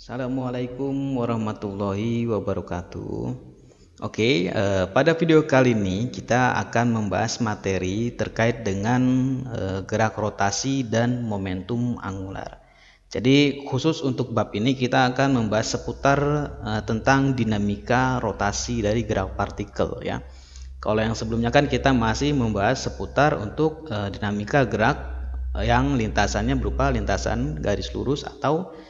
Assalamualaikum warahmatullahi wabarakatuh. Pada video kali ini kita akan membahas materi terkait dengan gerak rotasi dan momentum angular. Jadi khusus untuk bab ini kita akan membahas seputar tentang dinamika rotasi dari gerak partikel ya. Kalau yang sebelumnya kan kita masih membahas seputar untuk dinamika gerak yang lintasannya berupa lintasan garis lurus atau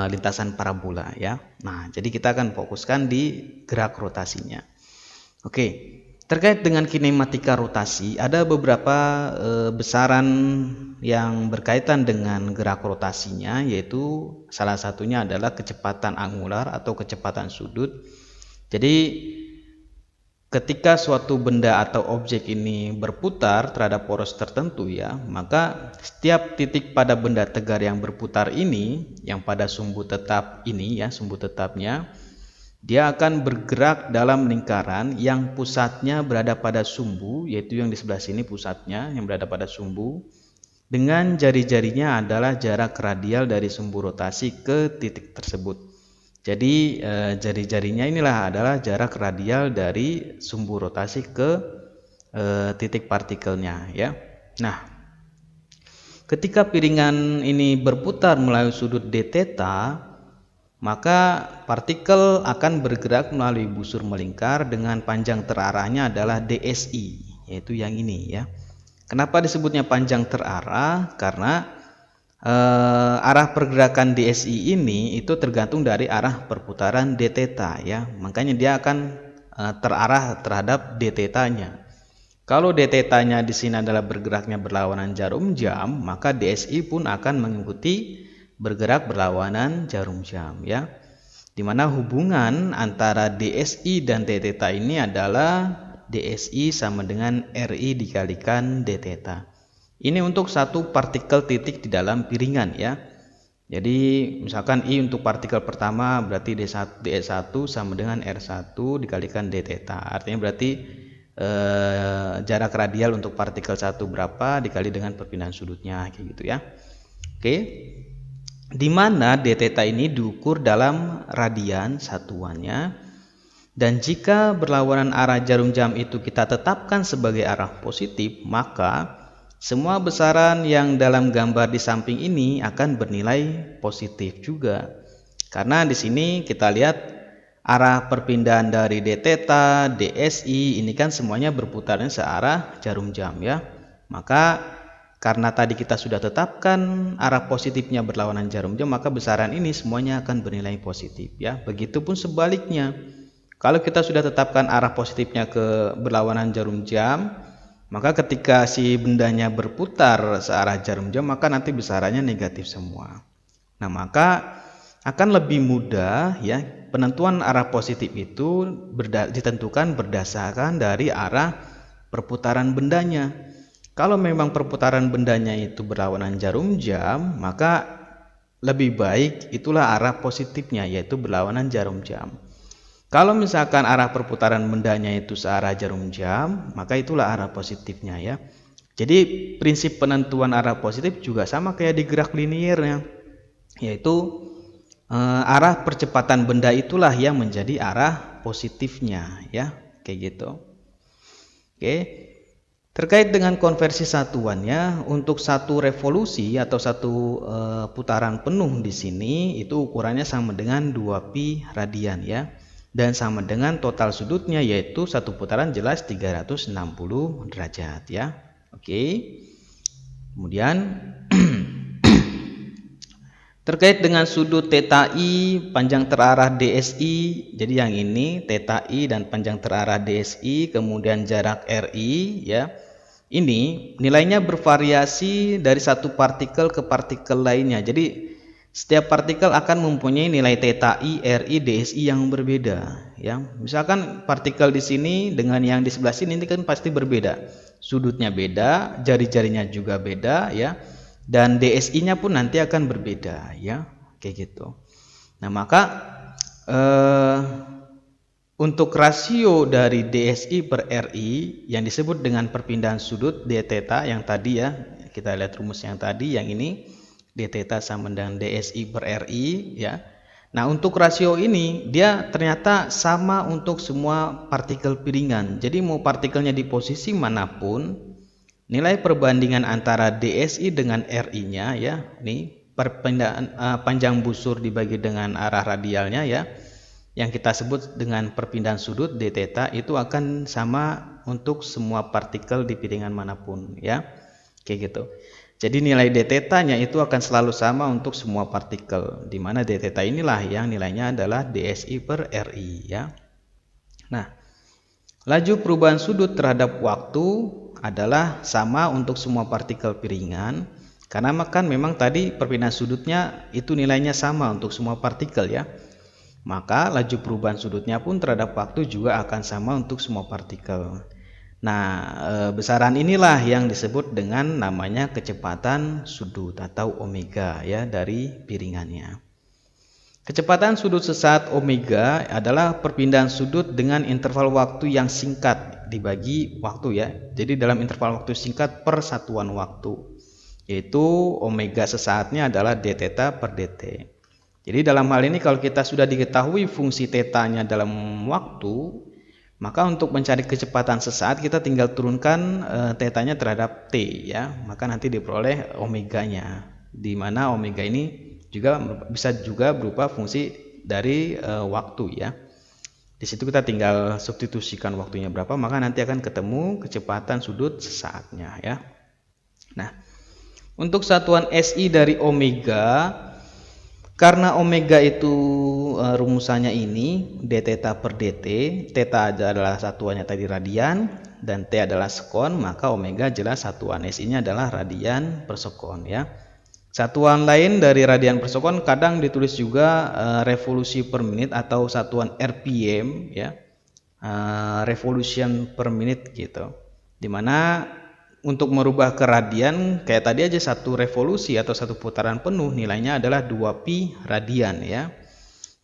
lintasan parabola ya. Nah, jadi kita akan fokuskan di gerak rotasinya. Oke, terkait dengan kinematika rotasi ada beberapa besaran yang berkaitan dengan gerak rotasinya, yaitu salah satunya adalah kecepatan angular atau kecepatan sudut. Jadi ketika suatu benda atau objek ini berputar terhadap poros tertentu ya, maka setiap titik pada benda tegar yang berputar ini, yang pada sumbu tetap ini ya, sumbu tetapnya, dia akan bergerak dalam lingkaran yang pusatnya berada pada sumbu, yaitu yang di sebelah sini pusatnya yang berada pada sumbu, dengan jari-jarinya adalah jarak radial dari sumbu rotasi ke titik tersebut. Jadi jari-jarinya inilah adalah jarak radial dari sumbu rotasi ke titik partikelnya ya. Nah, ketika piringan ini berputar melalui sudut d theta, maka partikel akan bergerak melalui busur melingkar dengan panjang terarahnya adalah DSI, yaitu yang ini ya. Kenapa disebutnya panjang terarah? Karena arah pergerakan DSI ini itu tergantung dari arah perputaran d theta ya, makanya dia akan terarah terhadap d theta-nya. Kalau d theta-nya di sini adalah bergeraknya berlawanan jarum jam, maka DSI pun akan mengikuti bergerak berlawanan jarum jam ya. Dimana hubungan antara DSI dan d theta ini adalah DSI sama dengan RI dikalikan d theta. Ini untuk satu partikel titik di dalam piringan ya. Jadi misalkan I untuk partikel pertama berarti DS1 sama dengan R1 dikalikan d theta. Artinya berarti jarak radial untuk partikel 1 berapa dikali dengan perpindahan sudutnya kayak gitu ya. Oke. Di mana d theta ini diukur dalam radian satuannya, dan jika berlawanan arah jarum jam itu kita tetapkan sebagai arah positif, maka semua besaran yang dalam gambar di samping ini akan bernilai positif juga. Karena di sini kita lihat arah perpindahan dari d theta, DSI ini kan semuanya berputarnya searah jarum jam ya. Maka karena tadi kita sudah tetapkan arah positifnya berlawanan jarum jam, maka besaran ini semuanya akan bernilai positif ya. Begitupun sebaliknya. Kalau kita sudah tetapkan arah positifnya ke berlawanan jarum jam, maka ketika si bendanya berputar searah jarum jam, maka nanti besarannya negatif semua. Nah, maka akan lebih mudah ya, penentuan arah positif itu ditentukan berdasarkan dari arah perputaran bendanya. Kalau memang perputaran bendanya itu berlawanan jarum jam, maka lebih baik itulah arah positifnya, yaitu berlawanan jarum jam. Kalau misalkan arah perputaran bendanya itu searah jarum jam, maka itulah arah positifnya ya. Jadi prinsip penentuan arah positif juga sama kayak di gerak liniernya, yaitu arah percepatan benda itulah yang menjadi arah positifnya ya, kayak gitu. Oke. Terkait dengan konversi satuannya, untuk satu revolusi atau satu putaran penuh di sini itu ukurannya sama dengan 2pi radian ya. Dan sama dengan total sudutnya, yaitu satu putaran jelas 360 derajat ya. Oke. Kemudian terkait dengan sudut theta I panjang terarah DSI, jadi yang ini theta I dan panjang terarah DSI, kemudian jarak RI ya. Ini nilainya bervariasi dari satu partikel ke partikel lainnya. Jadi setiap partikel akan mempunyai nilai theta I, RI, DSI yang berbeda ya. Misalkan partikel di sini dengan yang di sebelah sini ini kan pasti berbeda. Sudutnya beda, jari-jarinya juga beda ya. Dan DSI-nya pun nanti akan berbeda ya, kayak gitu. Nah, maka untuk rasio dari DSI per RI yang disebut dengan perpindahan sudut d theta yang tadi ya, kita lihat rumus yang tadi, yang ini d theta sama dengan DSI per RI ya. Nah, untuk rasio ini dia ternyata sama untuk semua partikel piringan. Jadi mau partikelnya di posisi manapun, nilai perbandingan antara DSI dengan RI-nya ya, ini panjang busur dibagi dengan arah radialnya ya, yang kita sebut dengan perpindahan sudut d theta, itu akan sama untuk semua partikel di piringan manapun ya, kayak gitu. Jadi nilai d theta-nya itu akan selalu sama untuk semua partikel, di mana d theta inilah yang nilainya adalah DSI per RI ya. Nah, laju perubahan sudut terhadap waktu adalah sama untuk semua partikel piringan, karena memang tadi perpindahan sudutnya itu nilainya sama untuk semua partikel ya. Maka laju perubahan sudutnya pun terhadap waktu juga akan sama untuk semua partikel. Nah, besaran inilah yang disebut dengan namanya kecepatan sudut atau omega ya dari piringannya. Kecepatan sudut sesaat omega adalah perpindahan sudut dengan interval waktu yang singkat dibagi waktu ya. Jadi dalam interval waktu singkat per satuan waktu, yaitu omega sesaatnya adalah d theta per dt. Jadi dalam hal ini kalau kita sudah diketahui fungsi tetanya dalam waktu, maka untuk mencari kecepatan sesaat kita tinggal turunkan tetanya terhadap t ya, maka nanti diperoleh omeganya, di mana omega ini juga bisa juga berupa fungsi dari waktu ya. Di situ kita tinggal substitusikan waktunya berapa, maka nanti akan ketemu kecepatan sudut sesaatnya ya. Nah, untuk satuan SI dari omega, karena omega itu rumusannya ini d theta per dt, theta adalah satuannya tadi radian dan t adalah sekon, maka omega jelas satuan SI-nya adalah radian per sekon ya. Satuan lain dari radian per sekon kadang ditulis juga revolusi per menit atau satuan RPM ya, revolution per menit gitu. Dimana untuk merubah ke radian kayak tadi aja, satu revolusi atau satu putaran penuh nilainya adalah 2pi radian ya.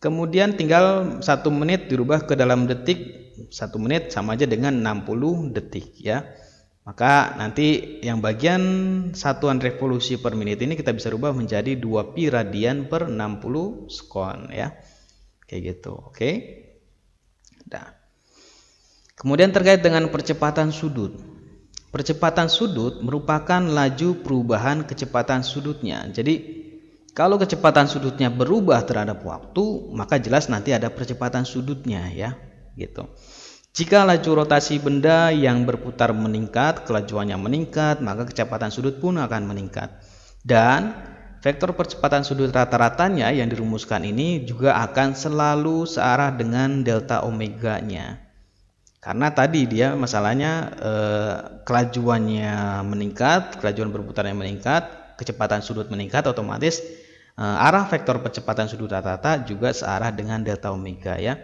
Kemudian tinggal 1 menit dirubah ke dalam detik, 1 menit sama aja dengan 60 detik ya. Maka nanti yang bagian satuan revolusi per menit ini kita bisa rubah menjadi 2pi radian per 60 sekon ya. Kayak gitu, oke. Nah, kemudian terkait dengan percepatan sudut. Percepatan sudut merupakan laju perubahan kecepatan sudutnya. Jadi kalau kecepatan sudutnya berubah terhadap waktu, maka jelas nanti ada percepatan sudutnya ya, gitu. Jika laju rotasi benda yang berputar meningkat, kelajuannya meningkat, maka kecepatan sudut pun akan meningkat. Dan vektor percepatan sudut rata-ratanya yang dirumuskan ini juga akan selalu searah dengan delta omega-nya. Karena tadi dia masalahnya kelajuannya meningkat, kelajuan berputarnya meningkat, kecepatan sudut meningkat, otomatis arah vektor percepatan sudut rata-rata juga searah dengan delta omega ya.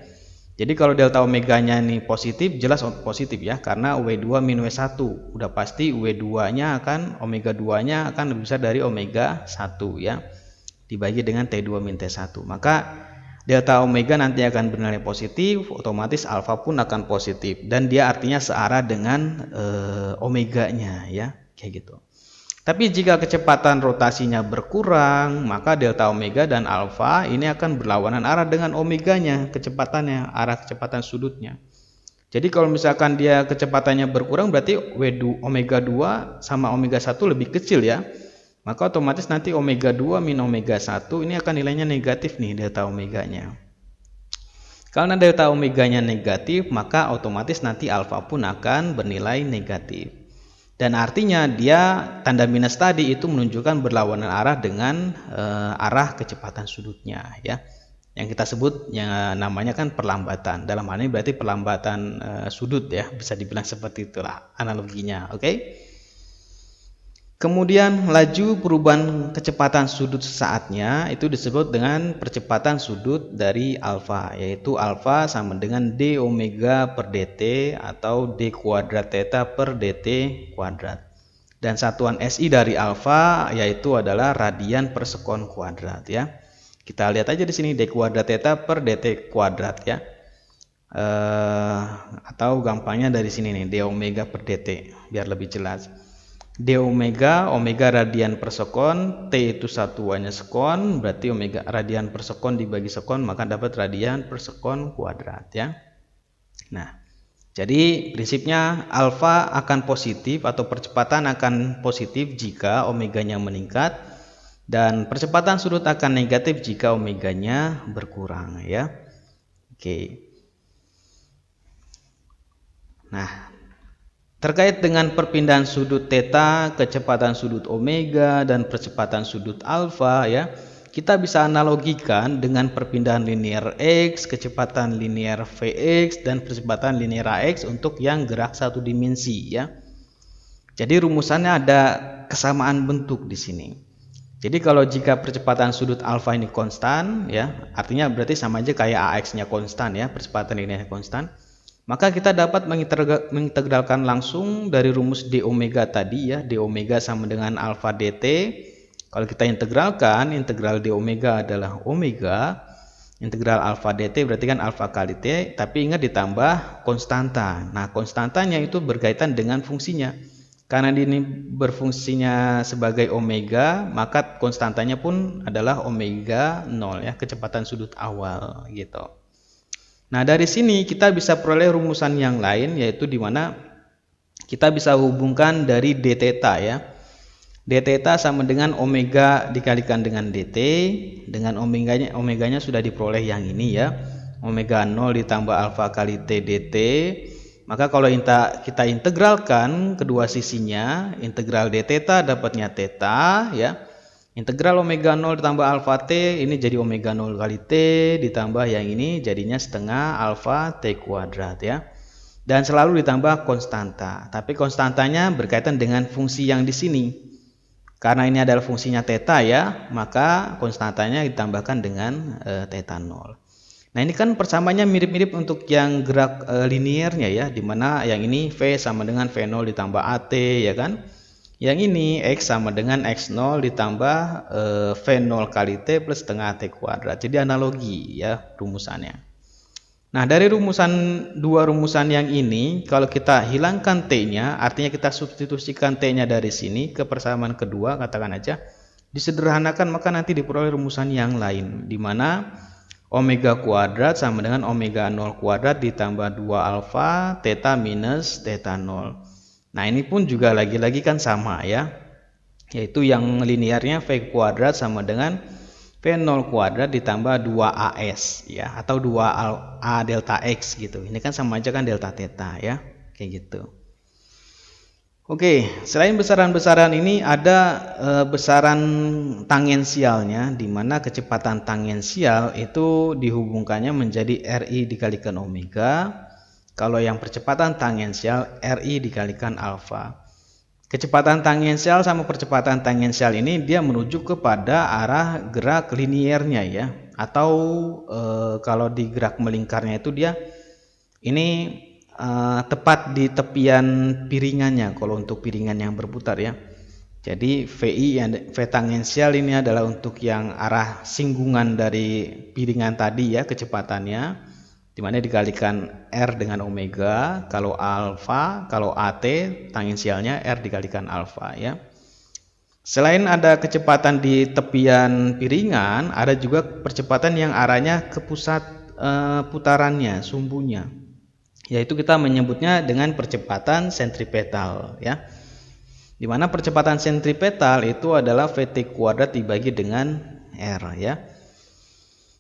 Jadi kalau delta omeganya ini positif, jelas positif ya, karena W2 min W1 udah pasti W2-nya akan, omega 2-nya akan lebih besar dari omega 1 ya, dibagi dengan T2 min T1. Maka delta omega nanti akan bernilai positif, otomatis alfa pun akan positif, dan dia artinya searah dengan omeganya ya, kayak gitu. Tapi jika kecepatan rotasinya berkurang, maka delta omega dan alfa ini akan berlawanan arah dengan omeganya, kecepatannya, arah kecepatan sudutnya. Jadi kalau misalkan dia kecepatannya berkurang, berarti omega 2 sama omega 1 lebih kecil ya. Maka otomatis nanti omega 2 min omega 1 ini akan nilainya negatif nih, delta omeganya. Karena delta omeganya negatif, maka otomatis nanti alfa pun akan bernilai negatif. Dan artinya dia tanda minus tadi itu menunjukkan berlawanan arah dengan arah kecepatan sudutnya ya. Yang kita sebut yang namanya kan perlambatan. Dalam hal ini berarti perlambatan sudut ya, bisa dibilang seperti itulah analoginya, oke? Kemudian laju perubahan kecepatan sudut sesaatnya itu disebut dengan percepatan sudut dari alfa, yaitu alfa sama dengan d omega per dt atau d kuadrat theta per dt kuadrat. Dan satuan SI dari alfa yaitu adalah radian per sekon kuadrat ya. Kita lihat aja di sini d kuadrat theta per dt kuadrat ya. Atau gampangnya dari sini nih, d omega per dt biar lebih jelas. D omega, omega radian per sekon, T itu satuannya sekon, berarti omega radian per sekon dibagi sekon, maka dapat radian per sekon kuadrat ya. Nah, jadi prinsipnya alfa akan positif atau percepatan akan positif jika omeganya meningkat, dan percepatan sudut akan negatif jika omeganya berkurang ya. Oke. Nah, terkait dengan perpindahan sudut theta, kecepatan sudut omega, dan percepatan sudut alfa ya, kita bisa analogikan dengan perpindahan linear X, kecepatan linear Vx, dan percepatan linear Ax untuk yang gerak satu dimensi ya. Jadi rumusannya ada kesamaan bentuk di sini. Jadi kalau jika percepatan sudut alfa ini konstan ya, artinya berarti sama aja kayak Ax-nya konstan ya, percepatan linear konstan. Maka kita dapat mengintegralkan langsung dari rumus d omega tadi ya, d omega sama dengan alfa dt. Kalau kita integralkan, integral d omega adalah omega, integral alfa dt berarti kan alfa kali t, tapi ingat ditambah konstanta. Nah, konstantanya itu berkaitan dengan fungsinya. Karena ini berfungsinya sebagai omega, maka konstantanya pun adalah omega 0 ya, kecepatan sudut awal gitu. Nah, dari sini kita bisa peroleh rumusan yang lain, yaitu di mana kita bisa hubungkan dari d theta ya. D theta sama dengan omega dikalikan dengan dt, dengan omeganya sudah diperoleh yang ini ya. Omega 0 ditambah alfa kali t dt. Maka kalau kita integralkan kedua sisinya, integral d theta dapatnya theta ya. Integral omega 0 ditambah alfa t, ini jadi omega 0 kali t, ditambah yang ini jadinya setengah alfa t kuadrat ya. Dan selalu ditambah konstanta. Tapi konstantanya berkaitan dengan fungsi yang di sini. Karena ini adalah fungsinya theta ya, maka konstantanya ditambahkan dengan theta 0. Nah, ini kan persamaannya mirip-mirip untuk yang gerak linearnya ya, dimana yang ini V sama dengan V0 ditambah AT ya kan. Yang ini X sama dengan X0 ditambah V0 kali T plus setengah T kuadrat. Jadi analogi ya rumusannya. Nah, dari dua rumusan yang ini, kalau kita hilangkan T-nya, artinya kita substitusikan T-nya dari sini ke persamaan kedua, katakan aja, disederhanakan, maka nanti diperoleh rumusan yang lain, di mana omega kuadrat sama dengan omega 0 kuadrat ditambah 2 alfa theta minus theta 0. Nah, ini pun juga lagi-lagi kan sama ya, yaitu yang linearnya V kuadrat sama dengan V0 kuadrat ditambah 2AS ya, atau 2A delta X gitu. Ini kan sama aja kan delta theta ya, kayak gitu. Oke, selain besaran-besaran ini ada besaran tangensialnya, di mana kecepatan tangensial itu dihubungkannya menjadi RI dikalikan omega. Kalau yang percepatan tangensial RI dikalikan alfa. Kecepatan tangensial sama percepatan tangensial ini dia menuju kepada arah gerak linearnya ya. Atau kalau di gerak melingkarnya itu dia ini tepat di tepian piringannya kalau untuk piringan yang berputar ya. Jadi V tangensial ini adalah untuk yang arah singgungan dari piringan tadi ya, kecepatannya, dimana dikalikan R dengan omega. Kalau alfa, kalau AT tangensialnya R dikalikan alfa ya. Selain ada kecepatan di tepian piringan, ada juga percepatan yang arahnya ke pusat putarannya, sumbunya, yaitu kita menyebutnya dengan percepatan sentripetal ya. Dimana percepatan sentripetal itu adalah Vt kuadrat dibagi dengan R ya.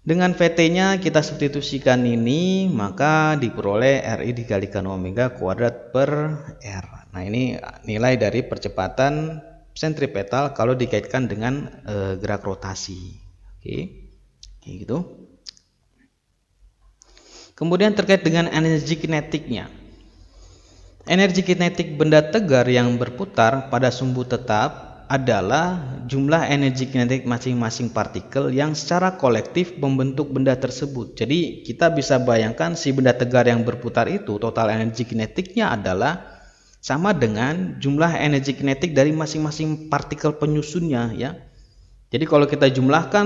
Dengan Vt-nya kita substitusikan ini, maka diperoleh Ri dikalikan omega kuadrat per R. Nah, ini nilai dari percepatan sentripetal kalau dikaitkan dengan gerak rotasi. Oke, kayak gitu. Kemudian terkait dengan energi kinetiknya. Energi kinetik benda tegar yang berputar pada sumbu tetap adalah jumlah energi kinetik masing-masing partikel yang secara kolektif membentuk benda tersebut. Jadi kita bisa bayangkan si benda tegar yang berputar itu total energi kinetiknya adalah sama dengan jumlah energi kinetik dari masing-masing partikel penyusunnya ya. Jadi kalau kita jumlahkan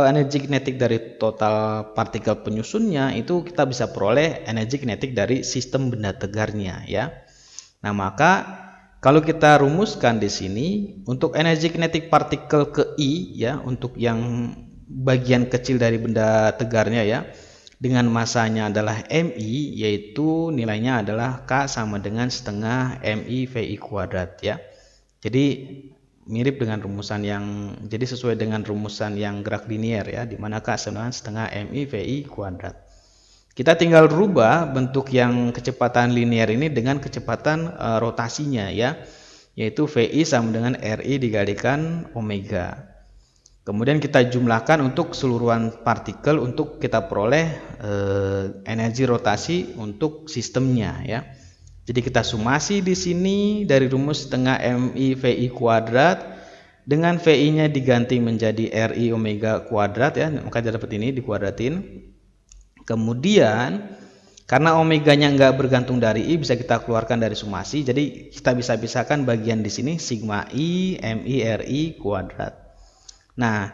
energi kinetik dari total partikel penyusunnya, itu kita bisa peroleh energi kinetik dari sistem benda tegarnya ya. Nah, maka Kalau kita rumuskan di sini untuk energi kinetik partikel ke I ya, untuk yang bagian kecil dari benda tegarnya ya, dengan masanya adalah MI, yaitu nilainya adalah K sama dengan setengah MI VI kuadrat ya. Jadi mirip dengan rumusan jadi sesuai dengan rumusan yang gerak linier ya, di mana K sama dengan setengah MI VI kuadrat. Kita tinggal rubah bentuk yang kecepatan linear ini dengan kecepatan rotasinya ya, yaitu VI sama dengan RI dikalikan omega. Kemudian kita jumlahkan untuk keseluruhan partikel untuk kita peroleh energi rotasi untuk sistemnya ya. Jadi kita sumasi di sini dari rumus setengah MI VI kuadrat dengan VI-nya diganti menjadi RI omega kuadrat ya, maka dapat ini dikuadratin. Kemudian karena omeganya nggak bergantung dari I, bisa kita keluarkan dari sumasi. Jadi kita bisa pisahkan bagian di sini sigma I MI RI kuadrat. Nah,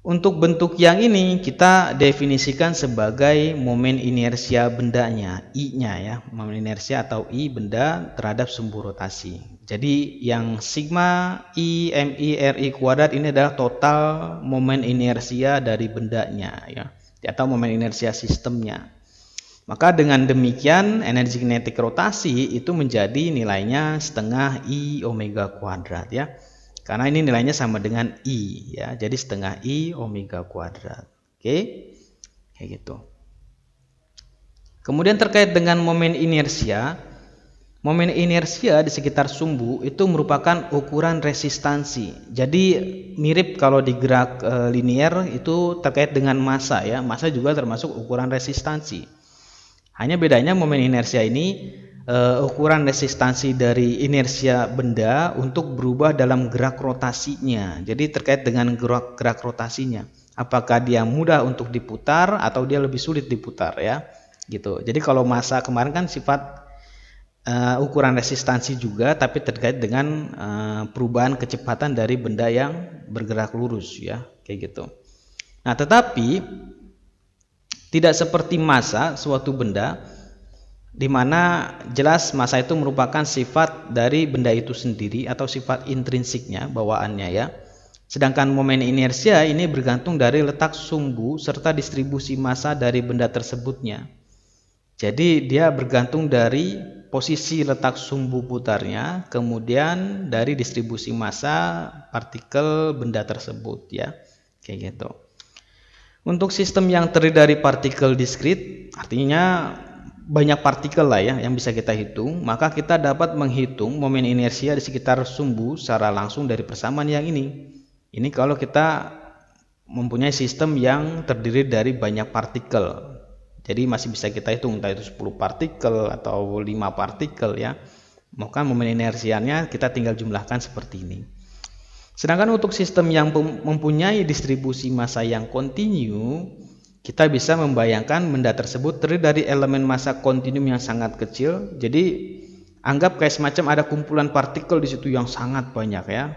untuk bentuk yang ini kita definisikan sebagai momen inersia bendanya, I-nya ya, momen inersia atau I benda terhadap sumbu rotasi. Jadi yang sigma I MI RI kuadrat ini adalah total momen inersia dari bendanya ya, atau momen inersia sistemnya. Maka dengan demikian energi kinetik rotasi itu menjadi nilainya setengah I omega kuadrat ya. Karena ini nilainya sama dengan I ya. Jadi setengah I omega kuadrat. Oke. Kayak gitu. Kemudian terkait dengan momen inersia. Momen inersia di sekitar sumbu itu merupakan ukuran resistansi. Jadi mirip kalau di gerak linier itu terkait dengan massa ya. Massa juga termasuk ukuran resistansi. Hanya bedanya momen inersia ini ukuran resistansi dari inersia benda untuk berubah dalam gerak rotasinya. Jadi terkait dengan gerak rotasinya. Apakah dia mudah untuk diputar atau dia lebih sulit diputar ya. Gitu. Jadi kalau massa kemarin kan sifat ukuran resistansi juga, tapi terkait dengan perubahan kecepatan dari benda yang bergerak lurus ya, kayak gitu. Nah, tetapi tidak seperti massa suatu benda, di mana jelas massa itu merupakan sifat dari benda itu sendiri atau sifat intrinsiknya, bawaannya ya. Sedangkan momen inersia ini bergantung dari letak sumbu serta distribusi massa dari benda tersebutnya. Jadi dia bergantung dari posisi letak sumbu putarnya, kemudian dari distribusi massa partikel benda tersebut ya, kayak gitu. Untuk sistem yang terdiri dari partikel diskrit, artinya banyak partikel lah ya yang bisa kita hitung, maka kita dapat menghitung momen inersia di sekitar sumbu secara langsung dari persamaan yang ini. Ini kalau kita mempunyai sistem yang terdiri dari banyak partikel. Jadi masih bisa kita hitung entah itu 10 partikel atau 5 partikel ya. Maka momen inersianya kita tinggal jumlahkan seperti ini. Sedangkan untuk sistem yang mempunyai distribusi massa yang kontinu, kita bisa membayangkan benda tersebut terdiri dari elemen massa kontinum yang sangat kecil. Jadi anggap kayak semacam ada kumpulan partikel di situ yang sangat banyak ya.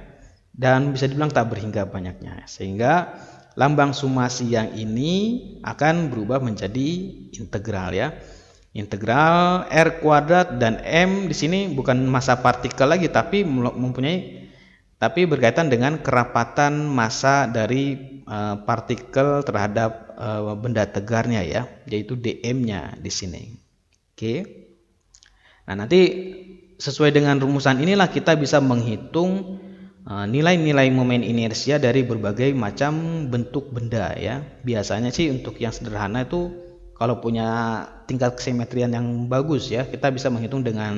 Dan bisa dibilang tak berhingga banyaknya. Sehingga lambang sumasi yang ini akan berubah menjadi integral ya. Integral R kuadrat dan M di sini bukan massa partikel lagi, tapi berkaitan dengan kerapatan massa dari partikel terhadap benda tegarnya ya, yaitu dm-nya di sini. Oke. Nah, nanti sesuai dengan rumusan inilah kita bisa menghitung nilai-nilai momen inersia dari berbagai macam bentuk benda ya. Biasanya sih untuk yang sederhana itu kalau punya tingkat kesimetrian yang bagus ya, kita bisa menghitung dengan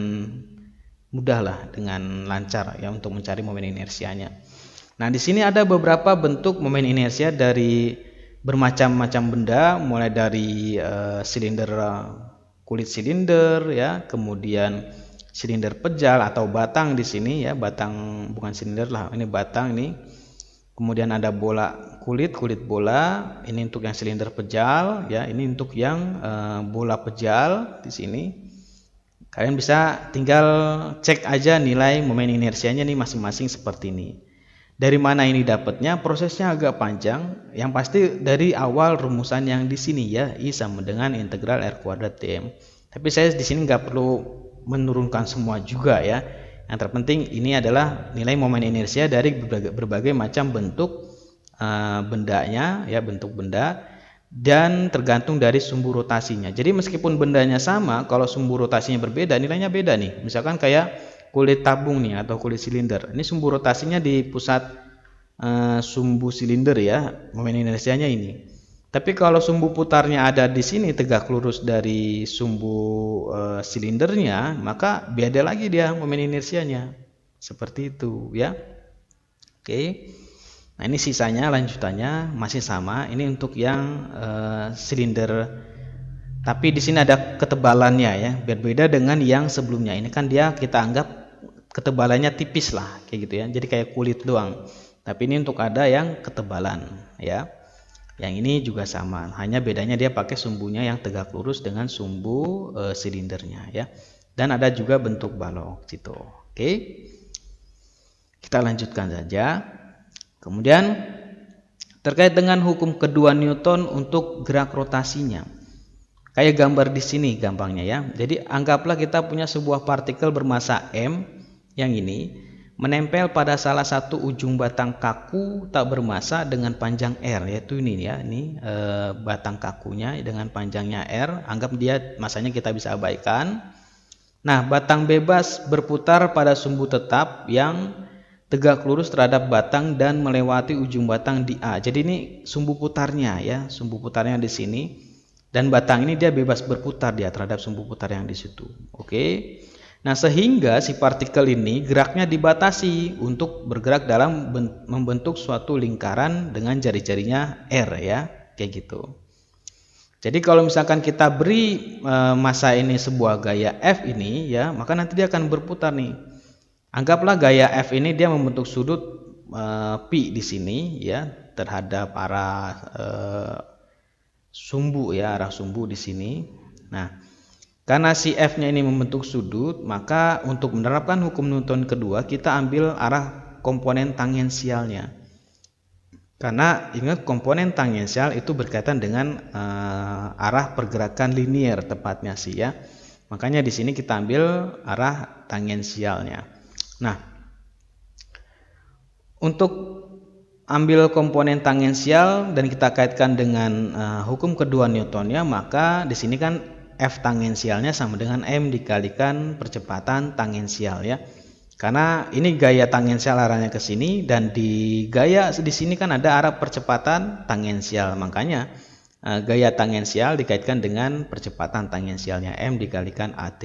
mudah lah, dengan lancar ya untuk mencari momen inersianya. Nah, di sini ada beberapa bentuk momen inersia dari bermacam-macam benda, mulai dari silinder, kulit silinder ya, kemudian silinder pejal atau batang di sini ya, batang bukan silinder lah, ini batang ini. Kemudian ada bola kulit bola, ini untuk yang silinder pejal ya, ini untuk yang bola pejal di sini. Kalian bisa tinggal cek aja nilai momen inersianya nih masing-masing seperti ini. Dari mana ini dapatnya? Prosesnya agak panjang. Yang pasti dari awal rumusan yang di sini ya, I sama dengan integral R kuadrat dm. Tapi saya di sini nggak perlu menurunkan semua juga ya. Yang terpenting ini adalah nilai momen inersia dari berbagai macam bentuk bendanya ya, bentuk benda, dan tergantung dari sumbu rotasinya. Jadi meskipun bendanya sama, kalau sumbu rotasinya berbeda, nilainya beda nih. Misalkan kayak kulit tabung nih atau kulit silinder. Ini sumbu rotasinya di pusat sumbu silinder ya, momen inersianya ini. Tapi kalau sumbu putarnya ada di sini tegak lurus dari sumbu silindernya, maka beda lagi dia momen inersianya. Seperti itu ya. Oke. Nah, ini sisanya lanjutannya masih sama. Ini untuk yang silinder. Tapi di sini ada ketebalannya ya, berbeda dengan yang sebelumnya. Ini kan dia kita anggap ketebalannya tipis lah, kayak gitu ya. Jadi kayak kulit doang. Tapi ini untuk ada yang ketebalan ya. Yang ini juga sama, hanya bedanya dia pakai sumbunya yang tegak lurus dengan sumbu silindernya ya. Dan ada juga bentuk balok gitu. Oke. Kita lanjutkan saja. Kemudian terkait dengan hukum kedua Newton untuk gerak rotasinya. Kayak gambar di sini gampangnya ya. Jadi anggaplah kita punya sebuah partikel bermassa M yang ini menempel pada salah satu ujung batang kaku tak bermassa dengan panjang R, yaitu ini ya, ini batang kakunya dengan panjangnya R. Anggap dia masanya kita bisa abaikan. Nah, batang bebas berputar pada sumbu tetap yang tegak lurus terhadap batang dan melewati ujung batang di A. Jadi ini sumbu putarnya ya, sumbu putarnya di sini, dan batang ini dia bebas berputar dia terhadap sumbu putar yang di situ. Oke. Nah, sehingga si partikel ini geraknya dibatasi untuk bergerak dalam membentuk suatu lingkaran dengan jari-jarinya R ya, kayak gitu. Jadi kalau misalkan kita beri massa ini sebuah gaya F ini ya, maka nanti dia akan berputar nih. Anggaplah gaya F ini dia membentuk sudut pi di sini ya terhadap arah sumbu ya, arah sumbu di sini. Nah, karena si F-nya ini membentuk sudut, maka untuk menerapkan hukum Newton kedua kita ambil arah komponen tangensialnya. Karena ingat komponen tangensial itu berkaitan dengan arah pergerakan linier tepatnya sih ya. Makanya di sini kita ambil arah tangensialnya. Nah, untuk ambil komponen tangensial dan kita kaitkan dengan hukum kedua Newtonnya, maka di sini kan F tangensialnya sama dengan M dikalikan percepatan tangensial ya. Karena ini gaya tangensial arahnya ke sini, dan di gaya di sini kan ada arah percepatan tangensial. Makanya gaya tangensial dikaitkan dengan percepatan tangensialnya M dikalikan AT.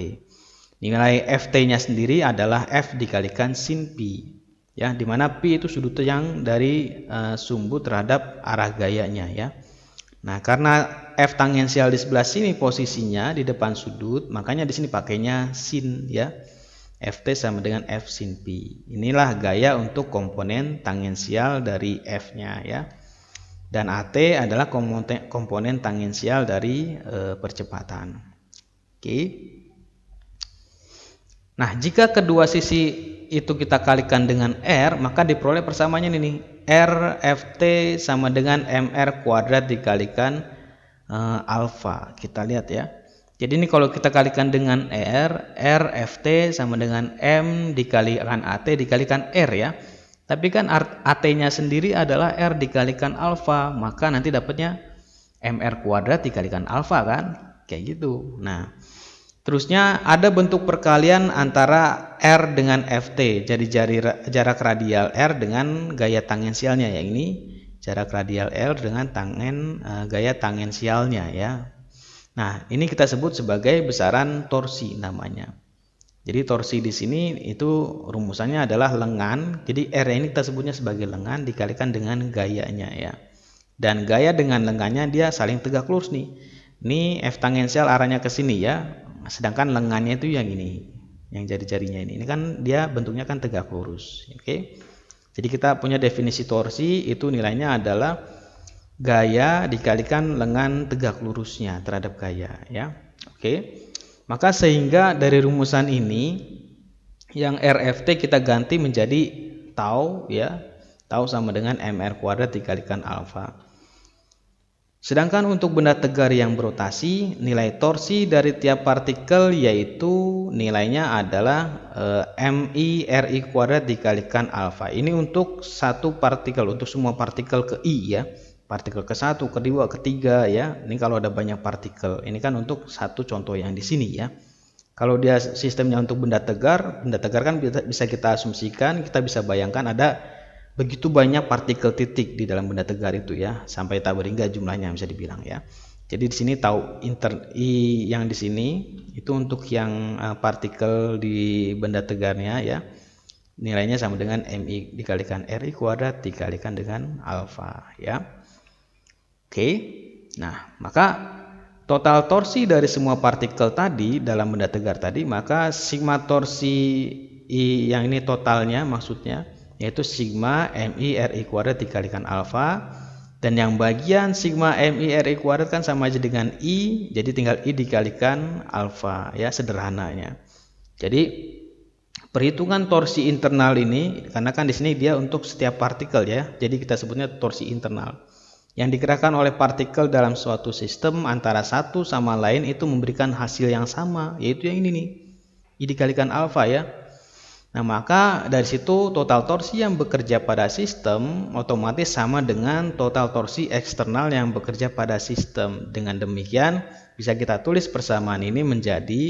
Nilai Ft-nya sendiri adalah F dikalikan sin pi ya, dimana pi itu sudut yang dari sumbu terhadap arah gayanya ya. Nah, karena F tangensial di sebelah sini posisinya di depan sudut, makanya di sini pakainya sin ya. Ft sama dengan F sin pi. Inilah gaya untuk komponen tangensial dari F-nya ya. Dan AT adalah komponen tangensial dari percepatan. Oke. Nah, jika kedua sisi itu kita kalikan dengan R, maka diperoleh persamaannya ini nih. R Ft sama dengan Mr kuadrat dikalikan alfa. Kita lihat ya. Jadi ini kalau kita kalikan dengan R Ft sama dengan M dikalikan AT dikalikan R ya. Tapi kan AT-nya sendiri adalah R dikalikan alfa, maka nanti dapatnya Mr kuadrat dikalikan alfa kan? Kayak gitu. Nah, terusnya ada bentuk perkalian antara R dengan Ft. Jadi jarak radial R dengan gaya tangensialnya ya, ini jarak radial R dengan gaya tangensialnya ya. Nah, ini kita sebut sebagai besaran torsi namanya. Jadi torsi di sini itu rumusannya adalah lengan. Jadi R ini kita sebutnya sebagai lengan dikalikan dengan gayanya ya. Dan gaya dengan lengannya dia saling tegak lurus nih. Ini F tangensial arahnya ke sini ya. Sedangkan lengannya itu yang ini, yang jari-jarinya ini kan dia bentuknya kan tegak lurus. Oke. Jadi kita punya definisi torsi itu nilainya adalah gaya dikalikan lengan tegak lurusnya terhadap gaya ya. Oke. Maka sehingga dari rumusan ini yang RFT kita ganti menjadi tau ya. Tau sama dengan Mr kuadrat dikalikan alfa. Sedangkan untuk benda tegar yang berotasi, nilai torsi dari tiap partikel yaitu nilainya adalah MI RI kuadrat dikalikan alfa. Ini untuk satu partikel, untuk semua partikel ke I ya. Partikel ke satu, kedua, ketiga ya. Ini kalau ada banyak partikel. Ini kan untuk satu contoh yang di sini ya. Kalau dia sistemnya untuk benda tegar kan bisa kita asumsikan, kita bisa bayangkan ada begitu banyak partikel titik di dalam benda tegar itu ya, sampai tak berhingga jumlahnya bisa dibilang ya. Jadi di sini tahu I yang di sini itu untuk yang partikel di benda tegarnya ya, nilainya sama dengan MI dikalikan RI kuadrat dikalikan dengan alfa ya. Oke, nah maka total torsi dari semua partikel tadi dalam benda tegar tadi, maka sigma torsi I yang ini totalnya maksudnya yaitu sigma MI RI kuadrat dikalikan alfa, dan yang bagian sigma MI RI kuadrat kan sama aja dengan I, jadi tinggal I dikalikan alfa ya, sederhananya. Jadi perhitungan torsi internal ini, karena kan di sini dia untuk setiap partikel ya, jadi kita sebutnya torsi internal yang digerakkan oleh partikel dalam suatu sistem antara satu sama lain itu memberikan hasil yang sama, yaitu yang ini nih, I dikalikan alfa ya. Nah, maka dari situ total torsi yang bekerja pada sistem otomatis sama dengan total torsi eksternal yang bekerja pada sistem. Dengan demikian bisa kita tulis persamaan ini menjadi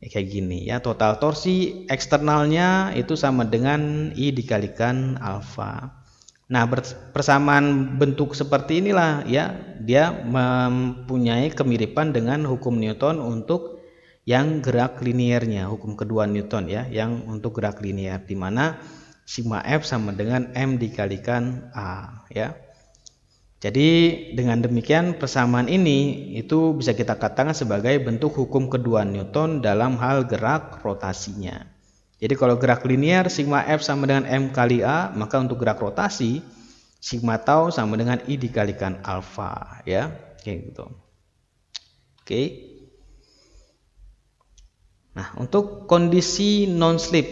kayak gini ya. Total torsi eksternalnya itu sama dengan I dikalikan alfa. Nah, persamaan bentuk seperti inilah ya, dia mempunyai kemiripan dengan hukum Newton untuk yang gerak linearnya, hukum kedua Newton ya, yang untuk gerak linear, di mana sigma F sama dengan M dikalikan A ya. Jadi dengan demikian persamaan ini itu bisa kita katakan sebagai bentuk hukum kedua Newton dalam hal gerak rotasinya. Jadi kalau gerak linear sigma F sama dengan M kali A, maka untuk gerak rotasi sigma tau sama dengan I dikalikan alfa ya, kayak gitu. Oke. Nah, untuk kondisi non-slip,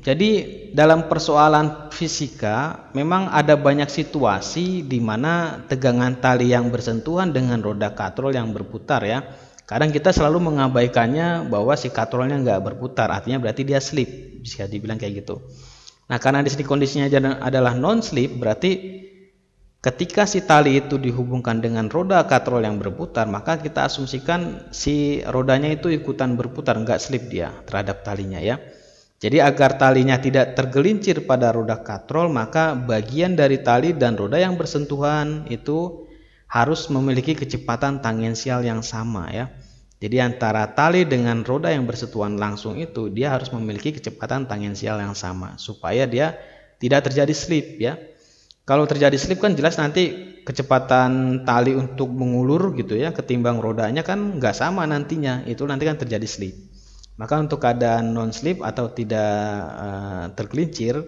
jadi dalam persoalan fisika memang ada banyak situasi di mana tegangan tali yang bersentuhan dengan roda katrol yang berputar ya. Kadang kita selalu mengabaikannya bahwa si katrolnya nggak berputar, artinya berarti dia slip, bisa dibilang kayak gitu. Nah, karena di sini kondisinya adalah non-slip, berarti ketika si tali itu dihubungkan dengan roda katrol yang berputar, maka kita asumsikan si rodanya itu ikutan berputar, enggak slip dia terhadap talinya ya. Jadi agar talinya tidak tergelincir pada roda katrol, maka bagian dari tali dan roda yang bersentuhan itu harus memiliki kecepatan tangensial yang sama ya. Jadi antara tali dengan roda yang bersentuhan langsung itu dia harus memiliki kecepatan tangensial yang sama supaya dia tidak terjadi slip ya. Kalau terjadi slip kan jelas nanti kecepatan tali untuk mengulur gitu ya ketimbang rodanya kan nggak sama nantinya, itu nanti kan terjadi slip. Maka untuk keadaan non slip atau tidak tergelincir,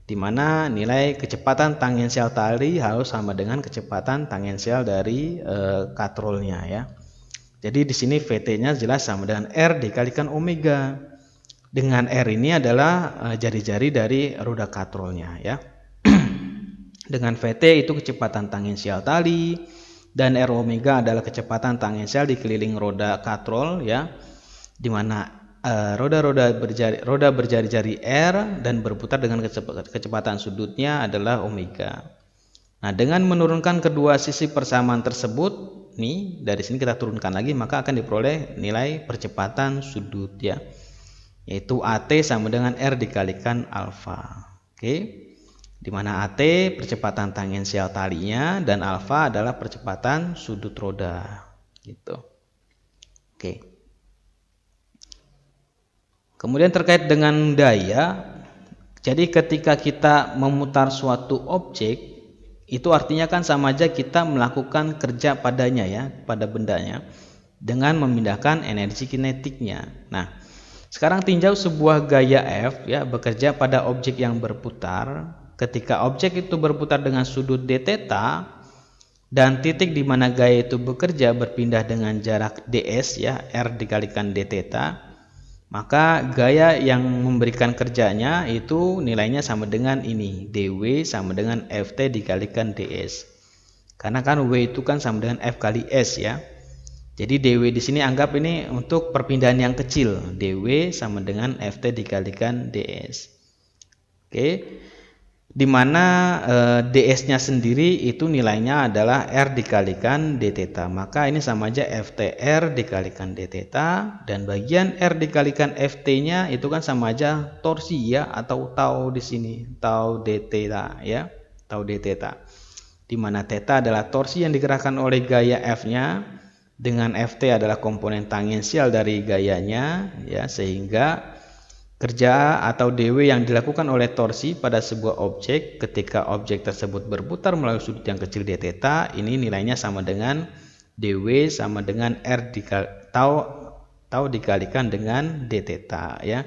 di mana nilai kecepatan tangensial tali harus sama dengan kecepatan tangensial dari katrolnya ya. Jadi di sini VT-nya jelas sama dengan R dikalikan omega. Dengan R ini adalah jari-jari dari roda katrolnya ya. Dengan VT itu kecepatan tangensial tali, dan R omega adalah kecepatan tangensial dikeliling roda katrol ya, di mana roda berjari-jari R dan berputar dengan kecepatan sudutnya adalah omega. Nah, dengan menurunkan kedua sisi persamaan tersebut nih, dari sini kita turunkan lagi, maka akan diperoleh nilai percepatan sudut ya, yaitu AT sama dengan R dikalikan alfa. Oke. Di mana AT percepatan tangensial talinya dan alfa adalah percepatan sudut roda gitu. Oke. Kemudian terkait dengan daya, jadi ketika kita memutar suatu objek itu artinya kan sama aja kita melakukan kerja padanya ya, pada bendanya dengan memindahkan energi kinetiknya. Nah, sekarang tinjau sebuah gaya F ya bekerja pada objek yang berputar. Ketika objek itu berputar dengan sudut d theta dan titik di mana gaya itu bekerja berpindah dengan jarak ds ya, R dikalikan d theta, maka gaya yang memberikan kerjanya itu nilainya sama dengan ini, dw sama dengan ft dikalikan ds. Karena kan W itu kan sama dengan F kali S ya. Jadi dW di sini anggap ini untuk perpindahan yang kecil. dW sama dengan Ft dikalikan ds. Oke. Di mana ds-nya sendiri itu nilainya adalah R dikalikan d theta. Maka ini sama aja FTR dikalikan d theta, dan bagian R dikalikan Ft-nya itu kan sama aja torsi ya, atau tau di sini, tau d theta ya, tau d theta. Di mana theta adalah torsi yang digerakkan oleh gaya F-nya, dengan Ft adalah komponen tangensial dari gayanya ya, sehingga kerja atau dW yang dilakukan oleh torsi pada sebuah objek ketika objek tersebut berputar melalui sudut yang kecil d theta, ini nilainya sama dengan dW sama dengan R tau dikalikan dengan d theta ya.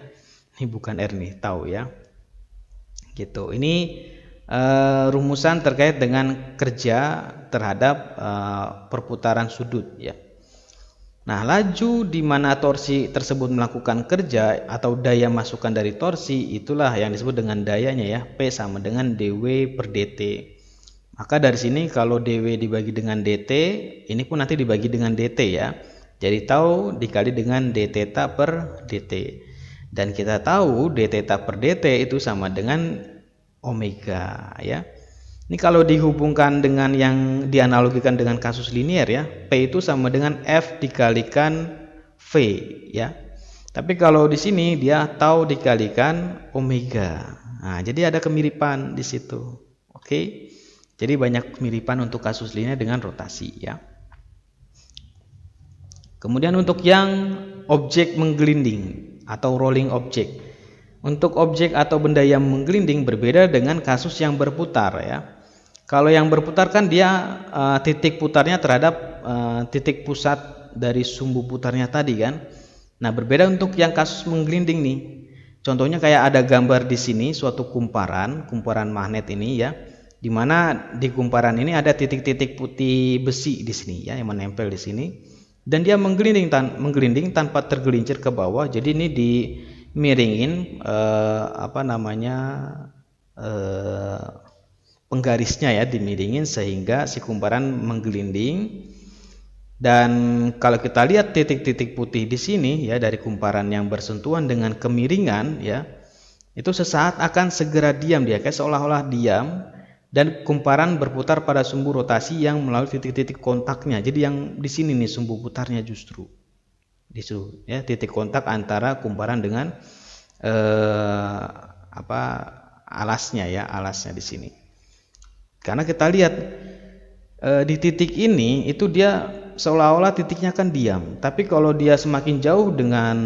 Ini bukan R nih, tau ya. Gitu. Ini rumusan terkait dengan kerja terhadap perputaran sudut ya. Nah, laju di mana torsi tersebut melakukan kerja atau daya masukan dari torsi, itulah yang disebut dengan dayanya ya. P sama dengan dW per dt. Maka dari sini kalau dW dibagi dengan dt, ini pun nanti dibagi dengan dt ya. Jadi tau dikali dengan d theta per dt. Dan kita tahu d theta per dt itu sama dengan omega ya. Ini kalau dihubungkan dengan yang dianalogikan dengan kasus linier ya, P itu sama dengan F dikalikan V ya. Tapi kalau di sini dia tau dikalikan omega. Nah, jadi ada kemiripan di situ. Oke. Jadi banyak kemiripan untuk kasus linier dengan rotasi ya. Kemudian untuk yang objek menggelinding atau rolling object. Untuk objek atau benda yang menggelinding berbeda dengan kasus yang berputar ya. Kalau yang berputar kan dia titik putarnya terhadap titik pusat dari sumbu putarnya tadi kan. Nah, berbeda untuk yang kasus menggelinding nih. Contohnya kayak ada gambar di sini suatu kumparan magnet ini ya. Di mana di kumparan ini ada titik-titik putih besi di sini ya yang menempel di sini. Dan dia menggelinding tanpa tergelincir ke bawah. Jadi ini dimiringin penggarisnya ya, dimiringin sehingga si kumparan menggelinding. Dan kalau kita lihat titik-titik putih di sini ya dari kumparan yang bersentuhan dengan kemiringan ya, itu sesaat akan segera diam, dia kayak seolah-olah diam, dan kumparan berputar pada sumbu rotasi yang melalui titik-titik kontaknya. Jadi yang di sini nih sumbu putarnya justru ya, titik kontak antara kumparan dengan alasnya ya, alasnya di sini. Karena kita lihat di titik ini itu dia seolah-olah titiknya kan diam, tapi kalau dia semakin jauh dengan